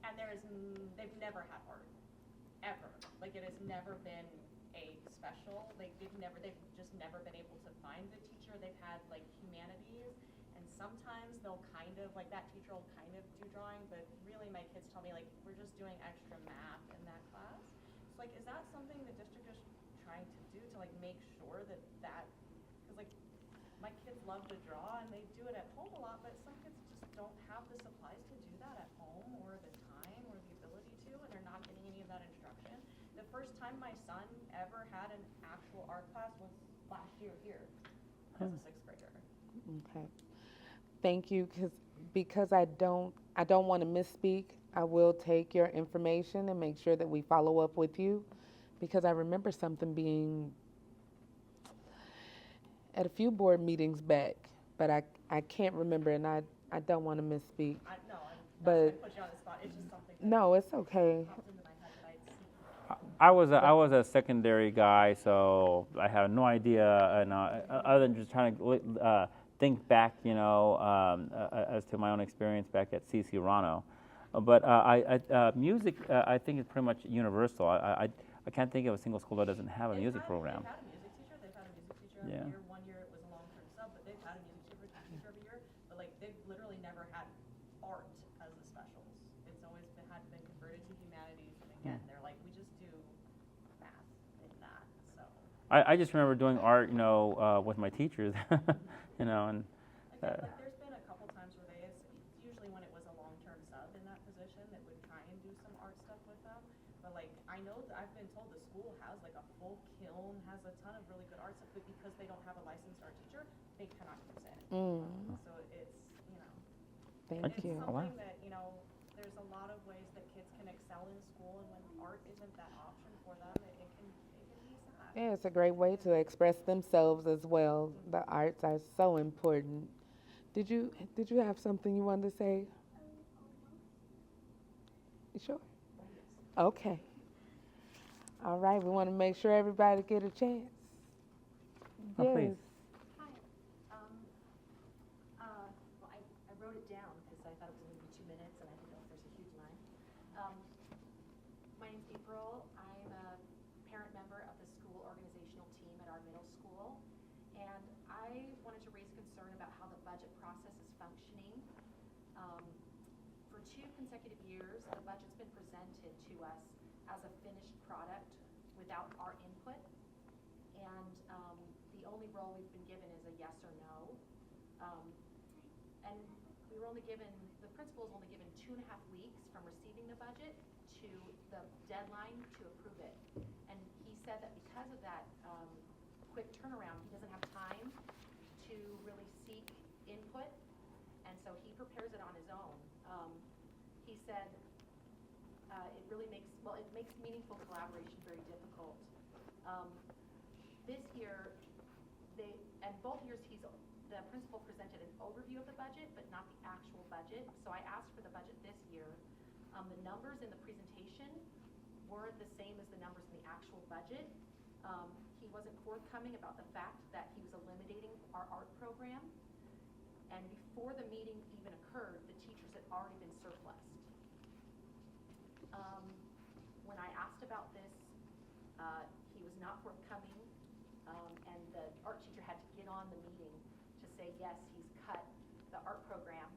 And they've never had art, ever. Like, it has never been a special, like they've just never been able to find the teacher. They've had like humanities, and sometimes they'll kind of, like that teacher will kind of do drawing, but really my kids tell me like, we're just doing extra math in that class. So like, is that something the district is trying to do to like make sure that, because like my kids love to draw and they do it at home a lot, but some kids just don't have the supplies to do that at home, or the time, or the ability to, and they're not getting any of that instruction. The first time my son ever had an actual art class was last year here as a 6th grader. Okay. Thank you, because I don't want to misspeak. I will take your information and make sure that we follow up with you, because I remember something being at a few board meetings back, but I can't remember, and I don't want to misspeak. No, But- I'm not put you on the spot. It's just something that No, it's okay. popped into my head that I'd seen. I was a secondary guy, so I have no idea, other than just trying to think back, as to my own experience back at CC Rano. But music, I think, is pretty much universal. I can't think of a single school that doesn't have a music program. They've had a music teacher. They've had a music teacher every Yeah. year. 1 year it was a long-term sub, but they've had a music teacher every year. But like, they've literally never had art as the specials. It's always been converted to humanities, and again, they're like, we just do math in that. So I just remember doing art, with my teachers, and. again, like there's been a couple times where usually when it was a long-term sub in that position, that would try and do some art stuff with them. But like, I know that I've been told the school has like a full kiln, has a ton of really good art stuff, but because they don't have a licensed art teacher, they cannot use it. So it's, Thank it's you. Oh, wow. something that, there's a lot of ways that kids can excel in school, and when art isn't that option for them, it can be sad. Yeah, it's a great way to express themselves as well. The arts are so important. Did you have something you wanted to say? You sure? Okay. All right, we want to make sure everybody get a chance. Oh, please. Well, I wrote it down because I thought it was going to be 2 minutes, and I didn't know if there's a huge line. My name's April. I'm a parent member of the school organizational team at our middle school, and I wanted to raise concern about how the budget process is functioning. For 2 consecutive years, the budget's been presented to us as a finished product without our input, and the only role we've been given is a yes or no. And we were only given, the principal is only given 2.5 weeks from receiving the budget to the deadline to approve it. And he said that because of that quick turnaround, he doesn't have time to really seek input, and so he prepares it on his own. He said it makes meaningful collaboration very difficult. This year, both years the principal presented an overview of the budget, but not the actual budget. So I asked for the budget this year. The numbers in the presentation weren't the same as the numbers in the actual budget. He wasn't forthcoming about the fact that he was eliminating our art program. And before the meeting even occurred, the teachers had already been surplused. When I asked about this, he was not forthcoming, and the art teacher had to get on the meeting to say, yes, he's cut the art program.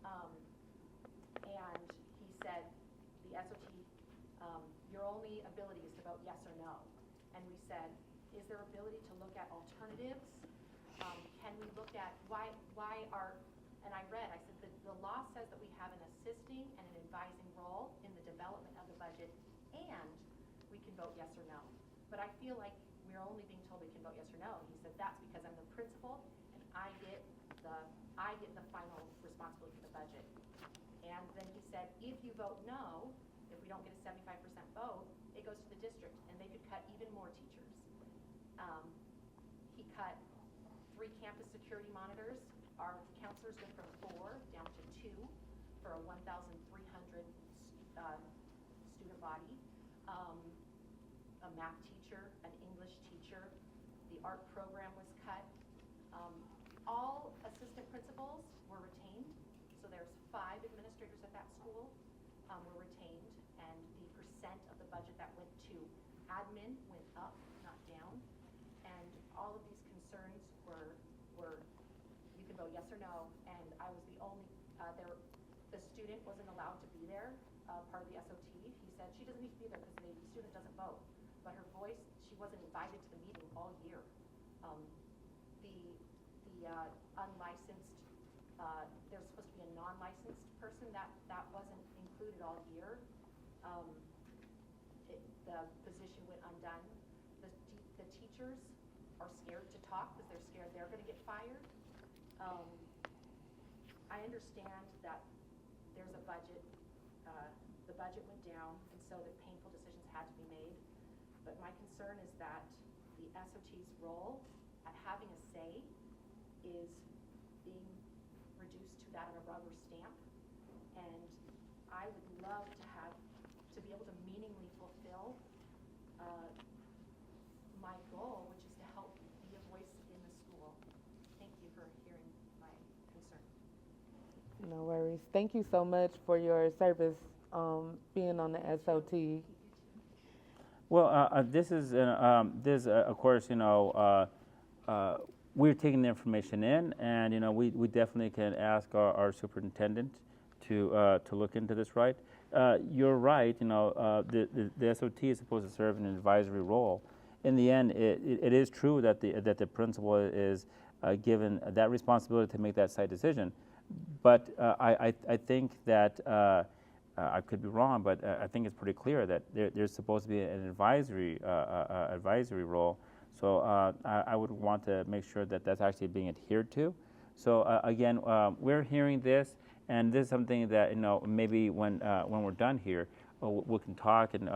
And he said, the SOT, your only ability is to vote yes or no. And we said, is there ability to look at alternatives? Can we look at why are, and I said the law says that we have an assisting and an advising role in the development of the budget, and we can vote yes or no. But I feel like we're only being told we can vote yes or no. He said, that's because I'm the principal and I get the final responsibility for the budget. And then he said, if you vote no, if we don't get a 75% vote, it goes to the district and they could cut even more teachers. He cut 3 campus security monitors. Our counselors went from 4 down to 2 for a 1,300 student body. A math teacher, an English teacher. The art program was cut. All assistant principals were retained. So there's 5 administrators at that school were retained, and the percent of the budget that went to admin went up, not down. And all of these concerns were you can vote yes or no, and I was the only, the student wasn't allowed to be there, part of the SOT. He said she doesn't need to be there because the student doesn't vote, but her voice, she wasn't invited to the meeting all year. The unlicensed, there's supposed to be a non-licensed person that wasn't included all year. The position went undone. The teachers are scared to talk because they're scared they're going to get fired. I understand that there's a budget. The budget went down, and so the painful decisions had to be made. But my concern is that the SOT's role at having a say is being reduced to that of a rubber stamp. And I would love to be able to meaningfully fulfill my goal, which is to help be a voice in the school. Thank you for hearing my concern. No worries. Thank you so much for your service being on the SOT. Well, this is, of course, we're taking the information in, and we definitely can ask our superintendent to look into this. Right? You're right. The SOT is supposed to serve an advisory role. In the end, it is true that the principal is given that responsibility to make that site decision. But I think that I could be wrong, but I think it's pretty clear that there's supposed to be an advisory role. So I would want to make sure that that's actually being adhered to. So again, we're hearing this, and this is something that maybe when we're done here, we can talk, and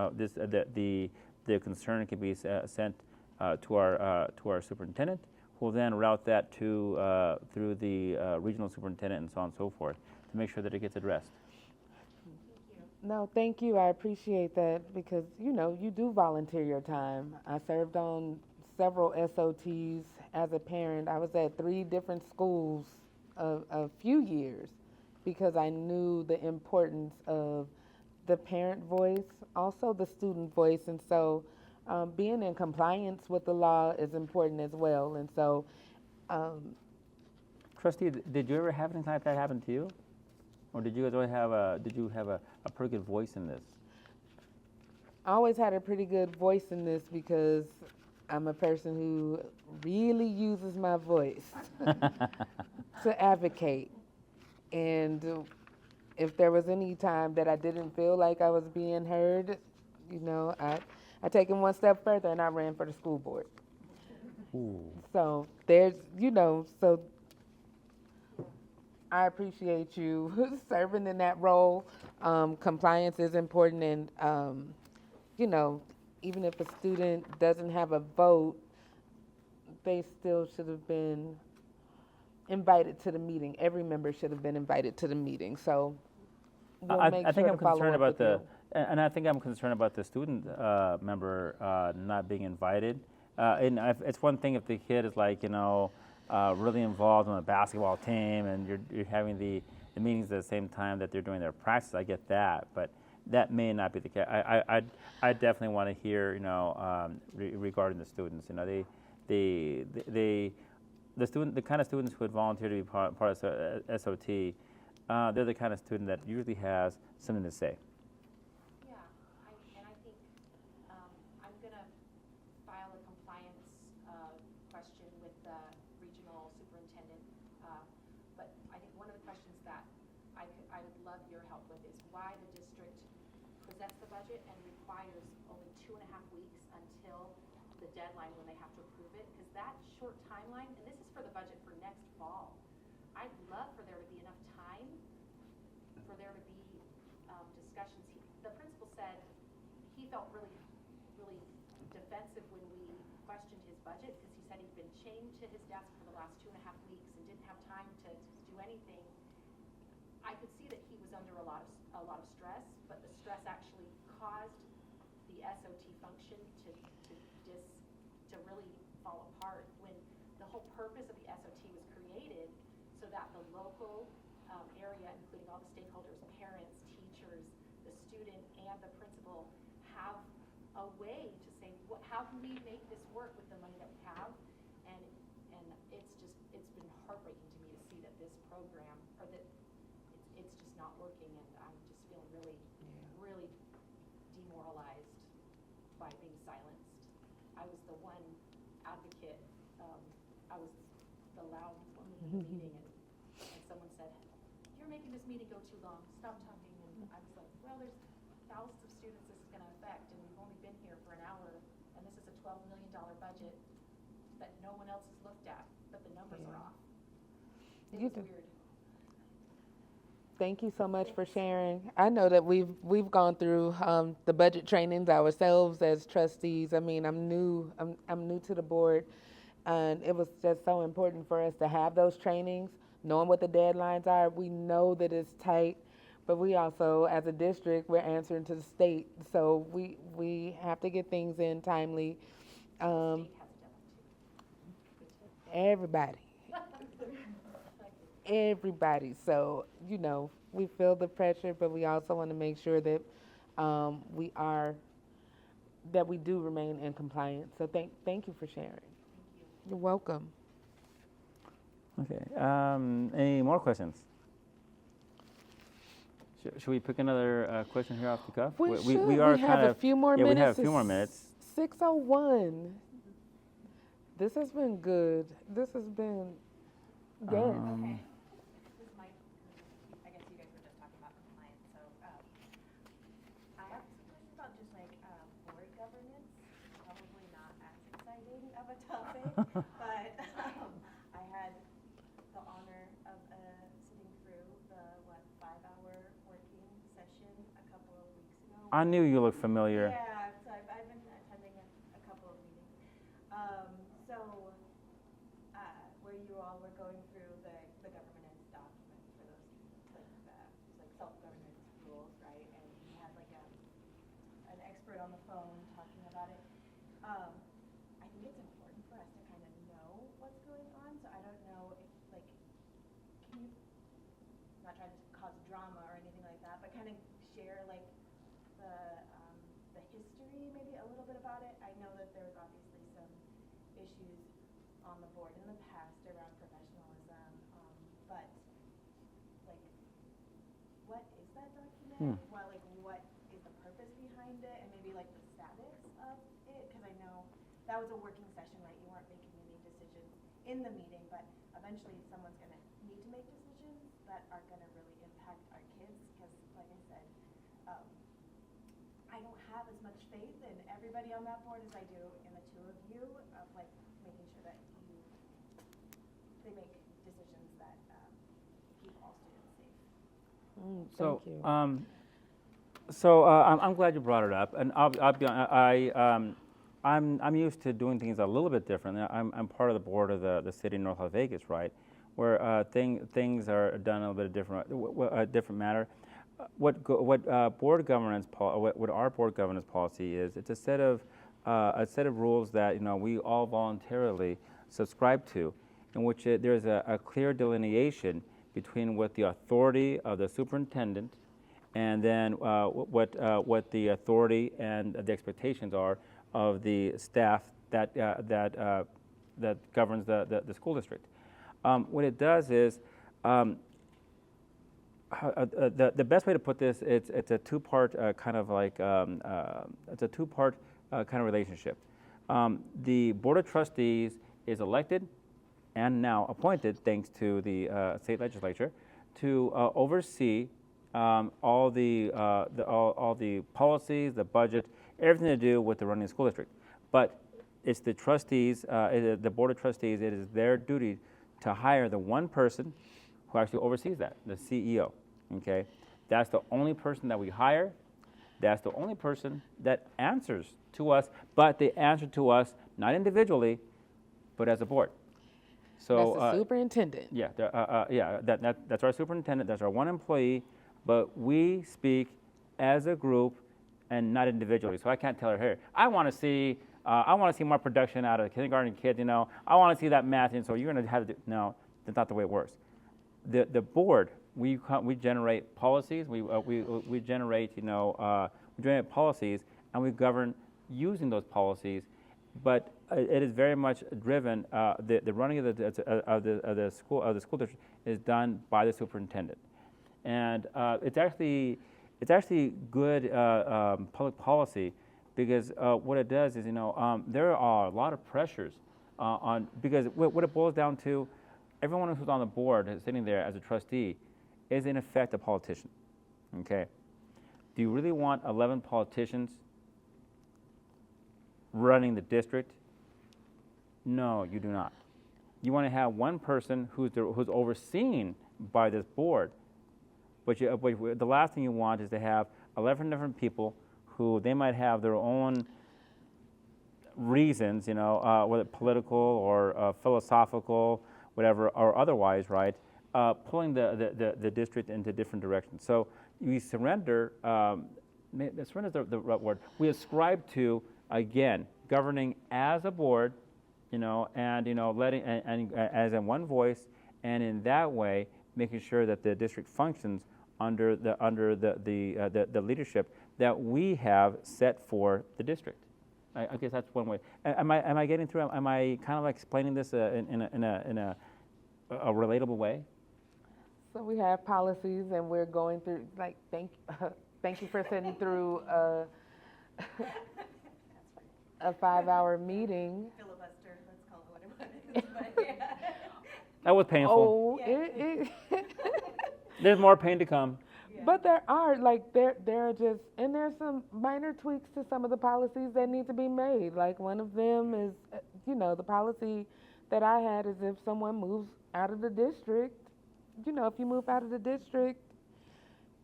the concern can be sent to our superintendent, who will then route that through the regional superintendent and so on and so forth to make sure that it gets addressed. No, thank you. I appreciate that because, you do volunteer your time. I served on several SOTs as a parent. I was at 3 different schools a few years because I knew the importance of the parent voice, also the student voice. And so being in compliance with the law is important as well. And so... Trustee, did you ever have anything like that happen to you? Or did you guys always have a pretty good voice in this? I always had a pretty good voice in this because I'm a person who really uses my voice to advocate. And if there was any time that I didn't feel like I was being heard, I take it one step further and I ran for the school board. Ooh. So there's, so I appreciate you serving in that role. Compliance is important, and even if a student doesn't have a vote, they still should have been invited to the meeting. Every member should have been invited to the meeting. So we'll make I think sure I'm to follow concerned up about with you. and I think I'm concerned about the student member not being invited. It's one thing if the kid is like, really involved on a basketball team and you're having the meetings at the same time that they're doing their practice. I get that, but that may not be the case. I definitely want to hear, regarding the students. The kind of students who would volunteer to be part of SOT, they're the kind of student that usually has something to say. Yeah, I think I'm going to file a compliance question with the regional superintendent. But I think one of the questions that I would love your help with is why the district presents the budget and requires only 2.5 weeks until the deadline when they have to approve it. Because that short timeline, and this is for the budget for next fall, I'd love for there to be enough time for there to be discussions. The principal said he felt really defensive when we questioned his budget because he said he'd been chained to his desk for the last 2.5 weeks and didn't have time to do anything. I could see that he was under a lot of stress, but the stress actually caused the SOT function to really fall apart when the whole purpose of the SOT was created so that the local area, including all the stakeholders, parents, teachers, the student, and the principal, have a way to say, how can we make this work with the money that we have? And it's been heartbreaking to me to see that this program, or that it's just not working, and I'm just feeling really demoralized by being silenced. I was the one advocate, I was the loud one in the meeting, and someone said, "You're making this meeting go too long, stop talking." And I was like, well, there's thousands of students this is going to affect, and we've only been here for an hour, and this is a $12 million budget that no one else has looked at, but the numbers are off. It was weird. Thank you so much for sharing. I know that we've gone through the budget trainings ourselves as trustees. I mean, I'm new to the board, and it was just so important for us to have those trainings, knowing what the deadlines are. We know that it's tight, but we also, as a district, we're answering to the state, so we have to get things in timely. State has a deadline too. Everybody. Everybody. So, we feel the pressure, but we also want to make sure that we do remain in compliance. So thank you for sharing. Thank you. You're welcome. Okay. Any more questions? Should we pick another question here off the cuff? We are have kind a few more minutes. we have a few more minutes. 6:01. This has been good. This has been good. Okay. This is I guess you guys were just talking about compliance, so I have some questions about just board governance. Probably not as exciting of a topic, but I had the honor of sitting through the 5-hour working session a couple of weeks ago. I knew you looked familiar. Yeah, so I've been attending a couple of meetings. Where you all were going through the governance document for those self-governance rules, right? And you had an expert on the phone talking about it. I think it's important for us to kind of know what's going on. So I don't know if can you, I'm not trying to cause drama or anything like that, but kind of share the history, maybe a little bit about it. I know that there's obviously some issues on the board in the past around professionalism, but what is that document? What is the purpose behind it, and maybe the status of it? Because I know that was a working session, right? You weren't making any decisions in the meeting, but eventually someone's going to need to make decisions that are going to really impact our kids. Because, like I said, I don't have as much faith in everybody on that board as I do in the two of you, of making sure that they make decisions that keep all students safe. Thank you. I'm glad you brought it up, and I'll be honest, I'm used to doing things a little bit different. I'm part of the board of the city of North Las Vegas, right, where things are done in a little bit different manner. What our board governance policy is, it's a set of a set of rules that we all voluntarily subscribe to, in which there's a clear delineation between what the authority of the superintendent and then what the authority and the expectations are of the staff that governs the school district. What it does is, the best way to put this, it's a two-part kind of like it's a two-part kind of relationship. The Board of Trustees is elected and now appointed, thanks to the state legislature, to oversee all the policies, the budget, everything to do with the running of the school district. But it's the trustees, the Board of Trustees, it is their duty to hire the one person who actually oversees that, the CEO, okay? That's the only person that we hire. That's the only person that answers to us, but they answer to us not individually, but as a board. So That's the superintendent. Yeah, that's our superintendent. That's our one employee, but we speak as a group and not individually. So I can't tell her, hey, I want to see more production out of the kindergarten kids. I want to see that math, and so you're going to have to do. No, that's not the way it works. The board, we generate policies. We generate policies, and we govern using those policies. But it is very much driven. The running of the school district is done by the superintendent, and it's actually good public policy, because what it does is there are a lot of pressures on, because what it boils down to, everyone who's on the board sitting there as a trustee is in effect a politician. Okay, do you really want 11 politicians running the district? No, you do not. You want to have one person who's overseen by this board, but the last thing you want is to have 11 different people who they might have their own reasons, whether political or philosophical, whatever, or otherwise, right, pulling the district into different directions. So we surrender, surrender is the right word, we ascribe to, again, governing as a board, and letting and as in one voice, and in that way making sure that the district functions under the leadership that we have set for the district. I guess that's one way. Am I getting through? Am I kind of like explaining this in a relatable way? So we have policies, and we're going through, like, thank you for sitting through a 5-hour meeting. Filibuster, let's call it what it was, but yeah. That was painful. Oh, There's more pain to come. But there are just, and there's some minor tweaks to some of the policies that need to be made. Like, one of them is, the policy that I had is if someone moves out of the district, if you move out of the district,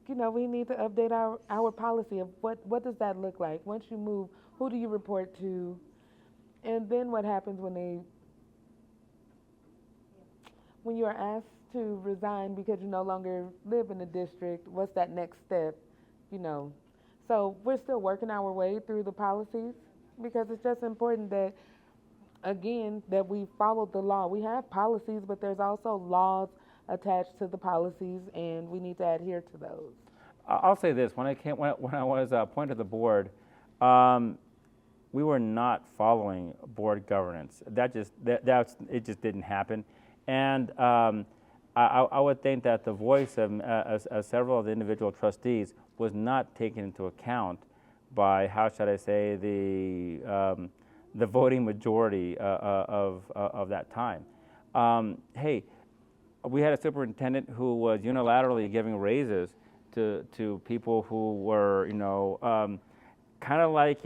we need to update our policy of what does that look like? Once you move, who do you report to? And then what happens when you are asked to resign because you no longer live in the district? What's that next step? So we're still working our way through the policies, because it's just important that, again, that we follow the law. We have policies, but there's also laws attached to the policies, and we need to adhere to those. I'll say this: when I was appointed to the board, we were not following board governance. It just didn't happen, and I would think that the voice of several of the individual trustees was not taken into account by, how should I say, the voting majority of that time. Hey, we had a superintendent who was unilaterally giving raises to people who were, kind of like,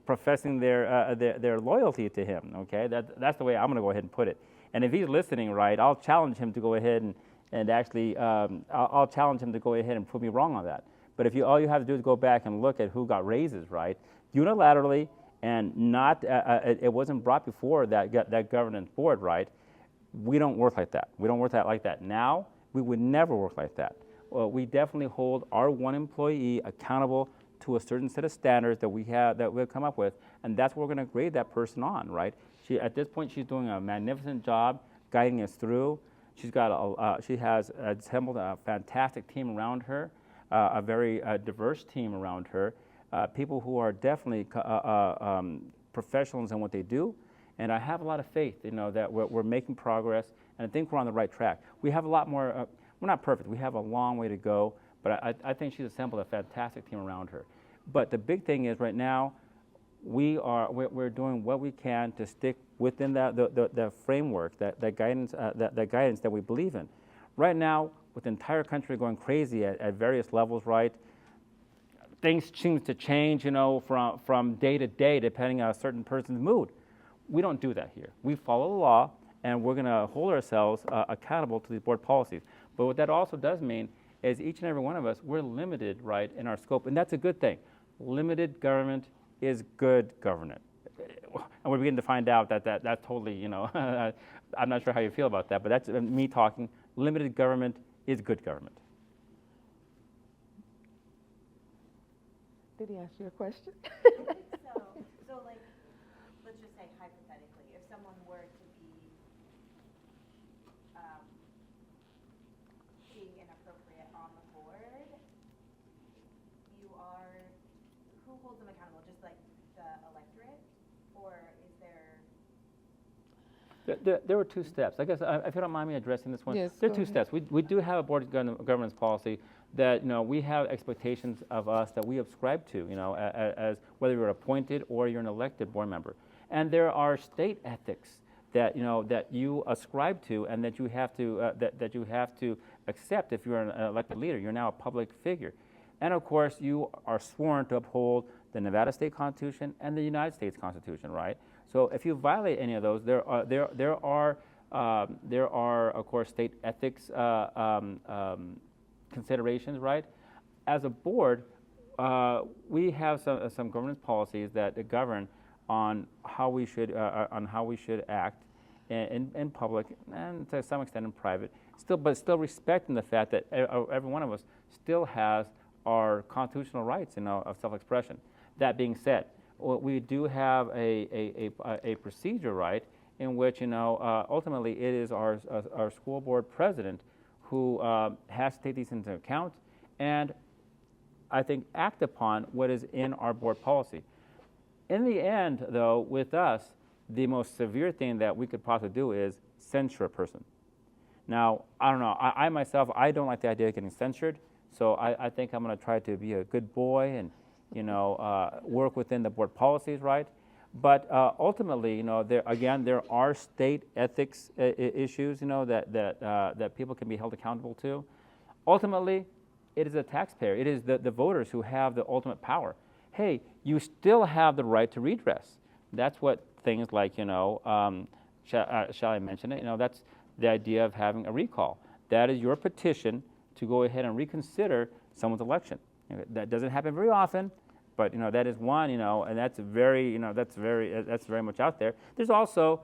professing their loyalty to him. Okay, that's the way I'm going to go ahead and put it. And if he's listening, right, I'll challenge him to go ahead and actually, I'll challenge him to go ahead and prove me wrong on that. But if all you have to do is go back and look at who got raises, right, unilaterally, and not, it wasn't brought before that governance board, right? We don't work like that. We don't work like that now. We would never work like that. Well, we definitely hold our one employee accountable to a certain set of standards that we've come up with, and that's what we're going to grade that person on, right? At this point, she's doing a magnificent job guiding us through. She has assembled a fantastic team around her, a very diverse team around her, people who are definitely professionals in what they do. And I have a lot of faith, that we're making progress, and I think we're on the right track. We have a lot more, we're not perfect, we have a long way to go, but I think she's assembled a fantastic team around her. But the big thing is right now, we're doing what we can to stick within the framework, that guidance that we believe in. Right now, with the entire country going crazy at various levels, right? Things seem to change, from day to day, depending on a certain person's mood. We don't do that here. We follow the law, and we're going to hold ourselves accountable to these board policies. But what that also does mean is each and every one of us, we're limited, right, in our scope, and that's a good thing. Limited government is good government. And we're beginning to find out that's totally, I'm not sure how you feel about that, but that's me talking. Limited government is good government. Did he ask you a question? So like, let's just say hypothetically, if someone were to be being inappropriate on the board, who holds them accountable? Just like the electorate, or is there? There were two steps. I guess if you don't mind me addressing this one, Yes, there are go two ahead. steps. We do have a board of governance policy that we have expectations of us that we subscribe to, as whether you're appointed or you're an elected board member. And there are state ethics that that you ascribe to and that you have to that you have to accept if you're an elected leader. You're now a public figure, and of course you are sworn to uphold the Nevada State Constitution and the United States Constitution, right? So if you violate any of those, there are of course state ethics considerations, right? As a board, we have some governance policies that govern on how we should act in public and to some extent in private. But still respecting the fact that every one of us still has our constitutional rights, of self-expression. That being said, we do have a procedure, right, in which ultimately it is our school board president who has to take these into account and I think act upon what is in our board policy. In the end, though, with us, the most severe thing that we could possibly do is censure a person. Now, I don't know. I myself, I don't like the idea of getting censured, so I think I'm going to try to be a good boy and work within the board policies, right? But ultimately, there are state ethics issues, that people can be held accountable to. Ultimately, it is the taxpayer, it is the voters who have the ultimate power. Hey, you still have the right to redress. That's what things like, shall I mention it? That's the idea of having a recall. That is your petition to go ahead and reconsider someone's election. That doesn't happen very often, but that is one, and that's very, that's very much out there. There's also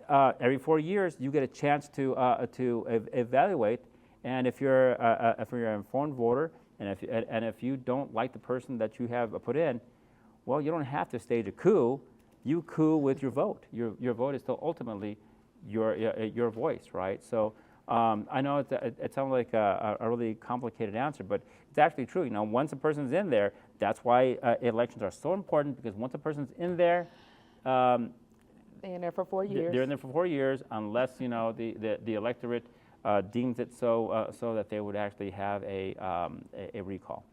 every 4 years you get a chance to evaluate, and if you're an informed voter, and if you don't like the person that you have put in, well, you don't have to stage a coup. You coup with your vote. Your vote is still ultimately your voice, right? So I know it sounds like a really complicated answer, but it's actually true. Once a person's in there, that's why elections are so important, because once a person's in there, They're in there for 4 years. They're in there for 4 years, unless the electorate deems it so that they would actually have a recall.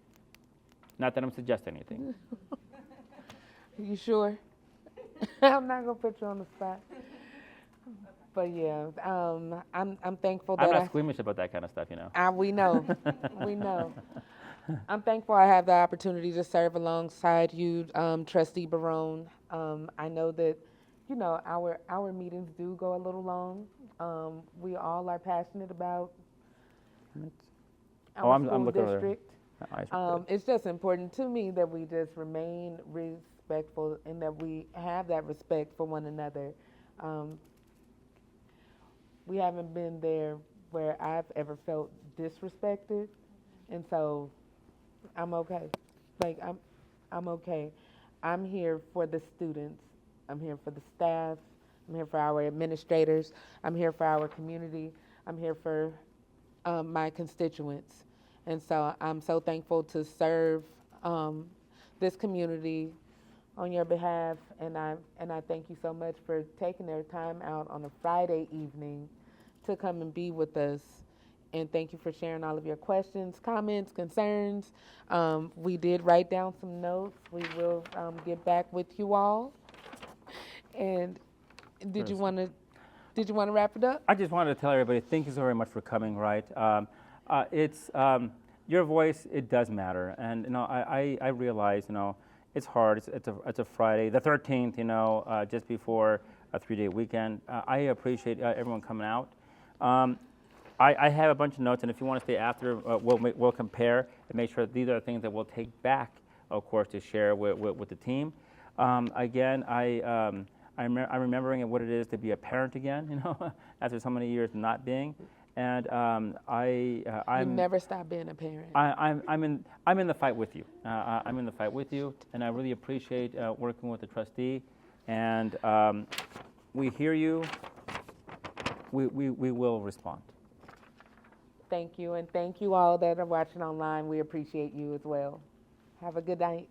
Not that I'm suggesting anything. You sure? I'm not gonna put you on the spot. But yeah, I'm thankful that I'm not squeamish about that kind of stuff, we know, we know. I'm thankful I have the opportunity to serve alongside you, Trustee Barone. I know that, our meetings do go a little long. We all are passionate about our I'm school looking over there. district. Nice. It's just important to me that we just remain respectful and that we have that respect for one another. We haven't been there where I've ever felt disrespected, and so I'm okay. I'm okay. I'm here for the students. I'm here for the staff. I'm here for our administrators. I'm here for our community. I'm here for my constituents. And so I'm so thankful to serve this community on your behalf. And I thank you so much for taking their time out on a Friday evening to come and be with us. And thank you for sharing all of your questions, comments, concerns. We did write down some notes. We will get back with you all. And did you want to wrap it up? I just wanted to tell everybody, thank you so very much for coming, right? It's, your voice, it does matter. And, I realize, it's hard. It's a Friday, the 13th, just before a 3-day weekend. I appreciate everyone coming out. I have a bunch of notes, and if you want to stay after, we'll compare and make sure these are the things that we'll take back, of course, to share with the team. Again, I'm remembering what it is to be a parent again, after so many years not being. And You never stop being a parent. I'm in the fight with you. I'm in the fight with you, and I really appreciate working with the trustee. And we hear you. We will respond. Thank you, and thank you all that are watching online. We appreciate you as well. Have a good night.